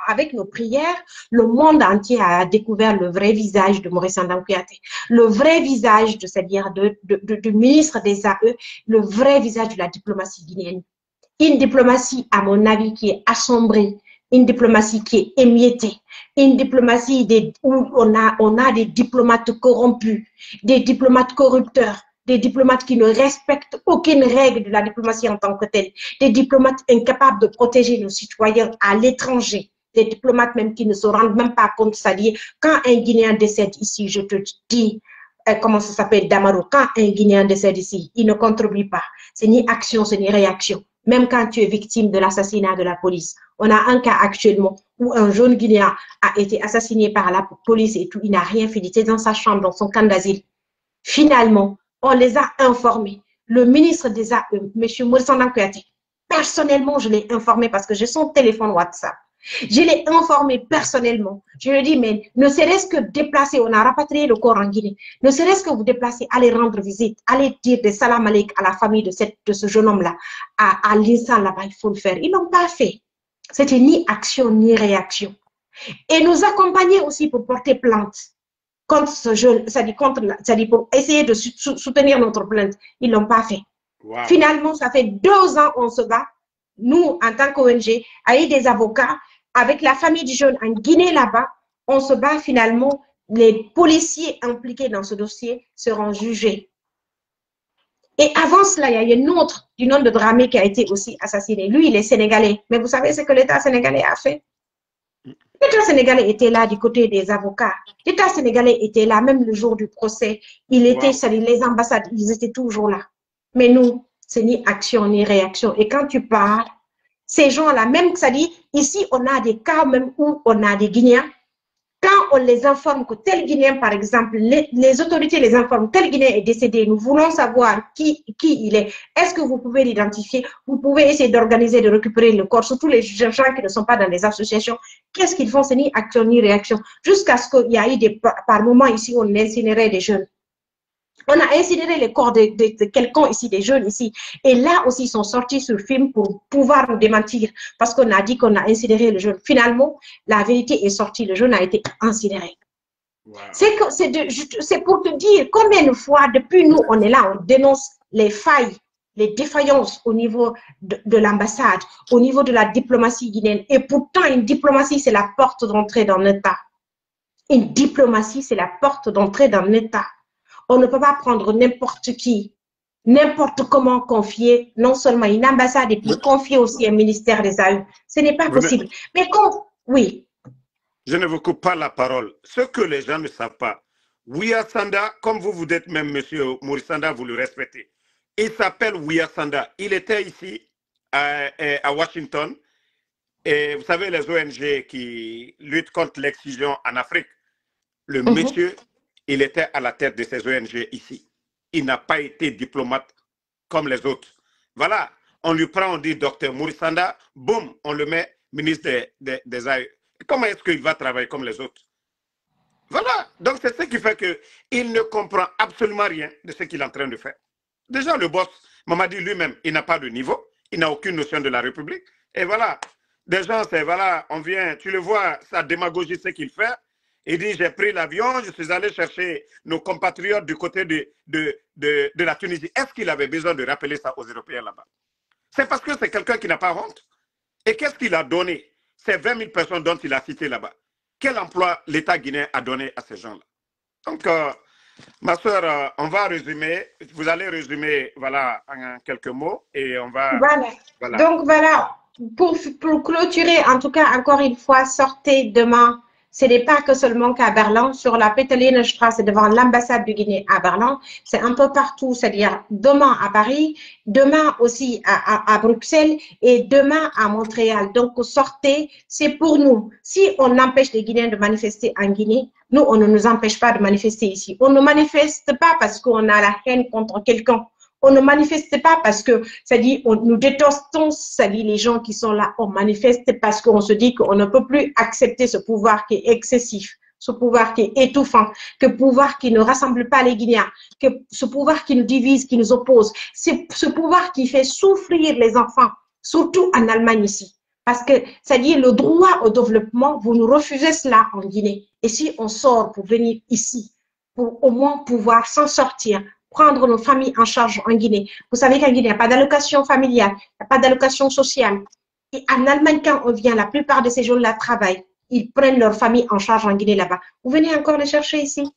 avec nos prières, le monde entier a découvert le vrai visage de Maurice Kouyaté, le vrai visage, c'est-à-dire du ministre des AE, le vrai visage de la diplomatie guinéenne. Une diplomatie, à mon avis, qui est assombrie, une diplomatie qui est émiettée, une diplomatie où on a des diplomates corrompus, des diplomates corrupteurs, des diplomates qui ne respectent aucune règle de la diplomatie en tant que telle, des diplomates incapables de protéger nos citoyens à l'étranger, des diplomates même qui ne se rendent même pas compte, c'est-à-dire quand un Guinéen décède ici, je te dis, comment ça s'appelle, Damaro, quand un Guinéen décède ici, il ne contribue pas, c'est ni action, c'est ni réaction. Même quand tu es victime de l'assassinat de la police. On a un cas actuellement où un jeune Guinéen a été assassiné par la police et tout, il n'a rien fait, il était dans sa chambre, dans son camp d'asile. Finalement, on les a informés. Le ministre des AE, M. Maurice Kouyaté, personnellement, je l'ai informé parce que j'ai son téléphone WhatsApp. Je l'ai informé personnellement. Je lui ai dit, mais ne serait-ce que déplacer, on a rapatrié le corps en Guinée, ne serait-ce que vous déplacer, aller rendre visite, aller dire des salam alek à la famille de ce jeune homme-là, à l'INSA là-bas, il faut le faire. Ils ne l'ont pas fait. C'était ni action ni réaction. Et nous accompagner aussi pour porter plainte contre ce jeune, c'est-à-dire pour essayer de soutenir notre plainte. Ils ne l'ont pas fait. Wow. Finalement, ça fait 2 ans on se bat. Nous, en tant qu'ONG, avec des avocats, avec la famille du jeune en Guinée là-bas, on se bat finalement. Les policiers impliqués dans ce dossier seront jugés. Et avant cela, il y a une autre du nom de Dramé qui a été aussi assassiné. Lui, il est sénégalais. Mais vous savez ce que l'État sénégalais a fait? L'État sénégalais était là du côté des avocats. L'État sénégalais était là même le jour du procès. Il était, les ambassades, ils étaient toujours là. Mais nous, c'est ni action ni réaction. Et quand tu parles, ces gens-là, même que ça dit, ici, on a des cas même où on a des Guinéens. Quand on les informe que tel Guinéen, par exemple, les autorités les informent, tel Guinéen est décédé, nous voulons savoir qui il est. Est-ce que vous pouvez l'identifier? Vous pouvez essayer d'organiser, de récupérer le corps, surtout les gens qui ne sont pas dans les associations. Qu'est-ce qu'ils font? C'est ni action ni réaction. Jusqu'à ce qu'il y ait par moments ici, on incinérait des jeunes. On a incinéré les corps de quelqu'un ici, des jeunes ici. Et là aussi, ils sont sortis sur film pour pouvoir nous démentir. Parce qu'on a dit qu'on a incinéré le jeune. Finalement, la vérité est sortie. Le jeune a été incinéré. Wow. C'est pour te dire combien de fois, depuis nous, on est là, on dénonce les failles, les défaillances au niveau de l'ambassade, au niveau de la diplomatie guinéenne. Et pourtant, une diplomatie, c'est la porte d'entrée dans l'État. Une diplomatie, c'est la porte d'entrée dans l'État. On ne peut pas prendre n'importe qui, n'importe comment confier, non seulement une ambassade, et puis confier aussi un ministère des AE. Ce n'est pas possible. Mais quand, oui. Je ne vous coupe pas la parole. Ce que les gens ne savent pas, Ouya Sanda, comme vous êtes même, monsieur Maurice Sanda, vous le respectez. Il s'appelle Ouya Sanda. Il était ici, à Washington. Et vous savez, les ONG qui luttent contre l'excision en Afrique, le monsieur, il était à la tête de ces ONG ici. Il n'a pas été diplomate comme les autres. Voilà, on lui prend, on dit docteur Maurice Sanda, boum, on le met ministre des AE. Comment est-ce qu'il va travailler comme les autres? Voilà, donc c'est ce qui fait qu'il ne comprend absolument rien de ce qu'il est en train de faire. Déjà, le boss, Mamadi lui-même, il n'a pas de niveau, il n'a aucune notion de la République. Et voilà, des gens, c'est voilà, on vient, tu le vois, sa démagogie, ce qu'il fait. Il dit, j'ai pris l'avion, je suis allé chercher nos compatriotes du côté de la Tunisie. Est-ce qu'il avait besoin de rappeler ça aux Européens là-bas? C'est parce que c'est quelqu'un qui n'a pas honte. Et qu'est-ce qu'il a donné? Ces 20 000 personnes dont il a cité là-bas. Quel emploi l'État guinéen a donné à ces gens-là? Donc, ma soeur, on va résumer. Vous allez résumer, voilà, en quelques mots et on va... Voilà. Donc, voilà, pour clôturer, en tout cas, encore une fois, sortez demain. Ce n'est pas que seulement qu'à Berlin, sur la Petelinenstraße, devant l'ambassade du Guinée à Berlin, c'est un peu partout, c'est-à-dire demain à Paris, demain aussi à Bruxelles et demain à Montréal. Donc, sortez, c'est pour nous. Si on empêche les Guinéens de manifester en Guinée, nous, on ne nous empêche pas de manifester ici. On ne manifeste pas parce qu'on a la haine contre quelqu'un. On ne manifeste pas parce que, c'est-à-dire, nous détestons, c'est-à-dire les gens qui sont là. On manifeste parce qu'on se dit qu'on ne peut plus accepter ce pouvoir qui est excessif, ce pouvoir qui est étouffant, ce pouvoir qui ne rassemble pas les Guinéens, ce pouvoir qui nous divise, qui nous oppose. C'est ce pouvoir qui fait souffrir les enfants, surtout en Allemagne ici. Parce que, c'est-à-dire, le droit au développement, vous nous refusez cela en Guinée. Et si on sort pour venir ici, pour au moins pouvoir s'en sortir, prendre nos familles en charge en Guinée. Vous savez qu'en Guinée, il n'y a pas d'allocation familiale, il n'y a pas d'allocation sociale. Et en Allemagne, quand on vient, la plupart de ces gens-là travaillent. Ils prennent leur famille en charge en Guinée là-bas. Vous venez encore les chercher ici?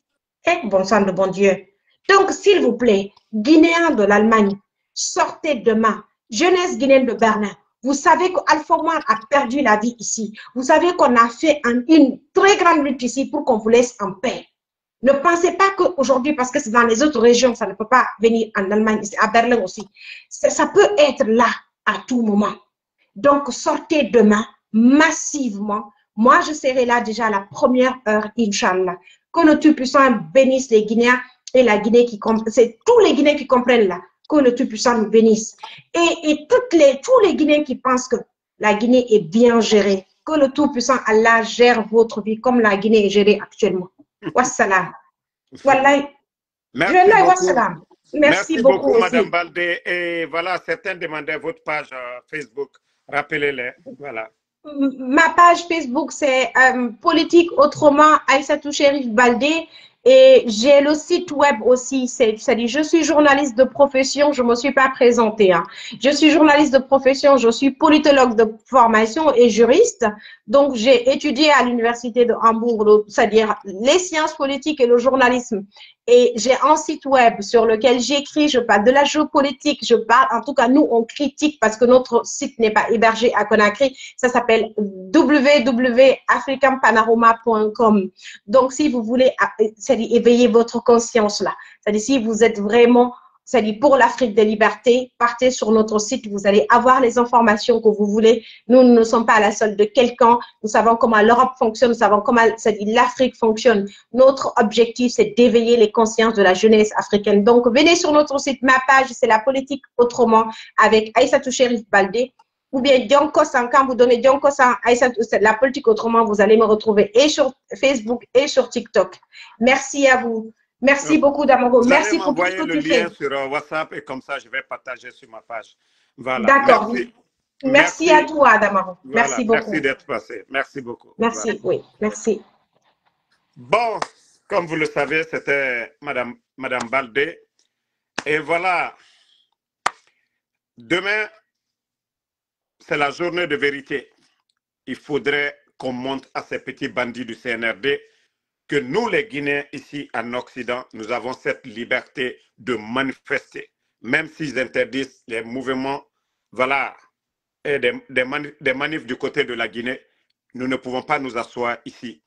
Eh, bon sang de bon Dieu. Donc, s'il vous plaît, Guinéens de l'Allemagne, sortez demain. Jeunesse guinéenne de Berlin. Vous savez qu'Alpha Omar a perdu la vie ici. Vous savez qu'on a fait une très grande lutte ici pour qu'on vous laisse en paix. Ne pensez pas qu'aujourd'hui, parce que c'est dans les autres régions, ça ne peut pas venir en Allemagne, à Berlin aussi. Ça peut être là à tout moment. Donc, sortez demain massivement. Moi, je serai là déjà à la première heure, Inch'Allah. Que le Tout-Puissant bénisse les Guinéens et la Guinée qui comprennent. C'est tous les Guinéens qui comprennent là. Que le Tout-Puissant nous bénisse. Et tous les Guinéens qui pensent que la Guinée est bien gérée. Que le Tout-Puissant Allah gère votre vie comme la Guinée est gérée actuellement. Wassalam. Wallahi. Merci beaucoup, Madame Baldé. Et voilà, certains demandaient votre page Facebook. Rappelez-les. Voilà. Ma page Facebook, c'est Politique Autrement, Aïssatou Chérif Baldé. Et j'ai le site web aussi, c'est-à-dire je suis journaliste de profession, je ne me suis pas présentée. Hein. Je suis journaliste de profession, je suis politologue de formation et juriste. Donc, j'ai étudié à l'université de Hambourg, c'est-à-dire les sciences politiques et le journalisme. Et j'ai un site web sur lequel j'écris, je parle de la géopolitique, je parle, en tout cas, nous, on critique parce que notre site n'est pas hébergé à Conakry. Ça s'appelle www.africanpanorama.com. Donc, si vous voulez, c'est-à-dire éveiller votre conscience là, c'est-à-dire si vous êtes vraiment, c'est-à-dire pour l'Afrique des libertés, partez sur notre site, vous allez avoir les informations que vous voulez. Nous ne sommes pas à la solde de quelqu'un, nous savons comment l'Europe fonctionne, nous savons comment l'Afrique fonctionne. Notre objectif, c'est d'éveiller les consciences de la jeunesse africaine. Donc, venez sur notre site, ma page, c'est la politique autrement avec Aïssatou Chérif Baldé. Ou bien Dionkosan, quand vous donnez Dionkosan, c'est la politique autrement, vous allez me retrouver et sur Facebook et sur TikTok. Merci à vous. Merci beaucoup, Damaro. Vous allez Merci pour tout ce m'envoyer que le tu lien fais. sur WhatsApp et comme ça, je vais partager sur ma page. Voilà. D'accord. Merci. Merci à Merci. toi, Damaro. Voilà. Merci Merci beaucoup. d'être passé. Merci beaucoup. Voilà. Merci, oui, merci. Bon, comme vous le savez, c'était Madame Baldé. Et voilà. Demain, c'est la journée de vérité. Il faudrait qu'on montre à ces petits bandits du CNRD que nous, les Guinéens, ici en Occident, nous avons cette liberté de manifester. Même s'ils interdisent les mouvements, voilà, et des manifs du côté de la Guinée, nous ne pouvons pas nous asseoir ici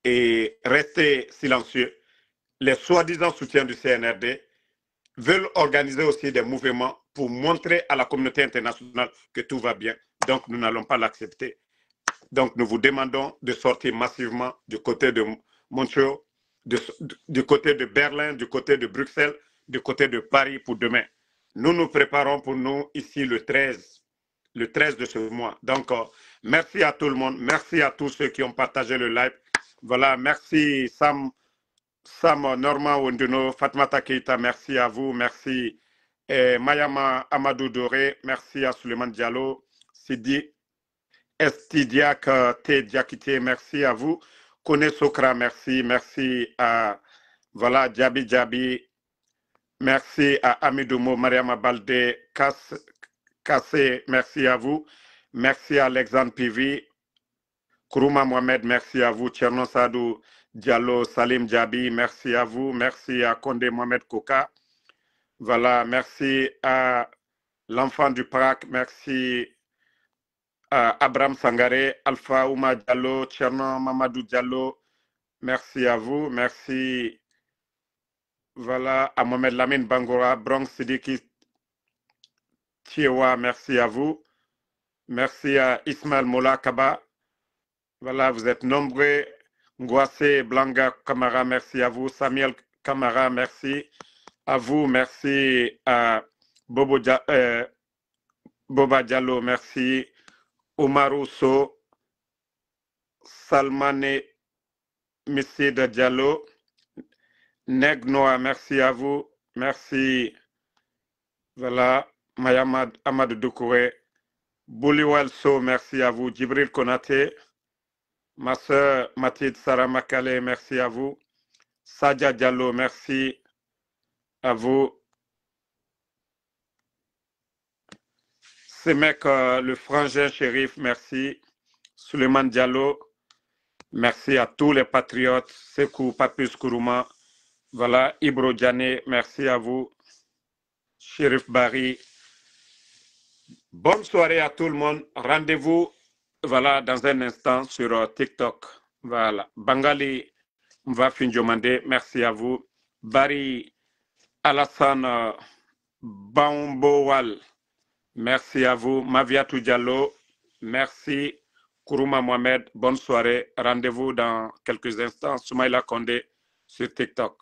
et rester silencieux. Les soi-disant soutiens du CNRD veulent organiser aussi des mouvements pour montrer à la communauté internationale que tout va bien. Donc, nous n'allons pas l'accepter. Donc, nous vous demandons de sortir massivement du côté de Montréal, du côté de Berlin, du côté de Bruxelles, du côté de Paris pour demain. Nous nous préparons pour nous ici le 13 de ce mois. Donc, merci à tout le monde. Merci à tous ceux qui ont partagé le live. Voilà, merci Sam Norman Wonduno, Fatmata Keita, merci à vous. Merci Mayama Amadou Doré, merci à Suleiman Diallo, Sidi Estidiak T. Diakité, merci à vous. Kone Sokra, merci. Merci à voilà, Djabi Djabi. Merci à Amidoumo, Mariama Baldé, Kassé, merci à vous. Merci à Alexandre Pivi. Kourouma Mohamed, merci à vous. Tcherno Sadou Diallo, Salim Djabi, merci à vous. Merci à Kondé Mohamed Koka. Voilà, merci à l'enfant du Prak, merci Abraham Sangaré, Alpha Ouma Diallo, Tcherno Mamadou Diallo, merci à vous, merci voilà, à Mohamed Lamine Bangora, Bronx Sidiki Tiewa, merci à vous, merci à Ismaël Mola Kaba, voilà, vous êtes nombreux, Ngwase Blanga Kamara, merci à vous, Samuel Kamara, merci à vous, merci à Boba Diallo, merci, Omarou So, Salmane Missida Diallo, Negnoa, merci à vous. Merci. Voilà. Mayamad Amadou Doukouré. Bouliwal So, merci à vous. Djibril Konate. Ma soeur Mathilde Sarah Makale, merci à vous. Sadia Diallo, merci à vous. Semek, le frangin shérif, merci. Suleiman Diallo, merci à tous les patriotes. Sekou Papus Kourouma. Voilà, Ibro Djane, merci à vous. Shérif Barry. Bonne soirée à tout le monde. Rendez-vous voilà, dans un instant sur TikTok. Voilà. Bangali Mva Finjomande, merci à vous. Barry Alassane Bambowal, merci à vous. Maviatou Diallo, merci. Kourouma Mohamed, bonne soirée. Rendez-vous dans quelques instants. Soumaïla Kondé sur TikTok.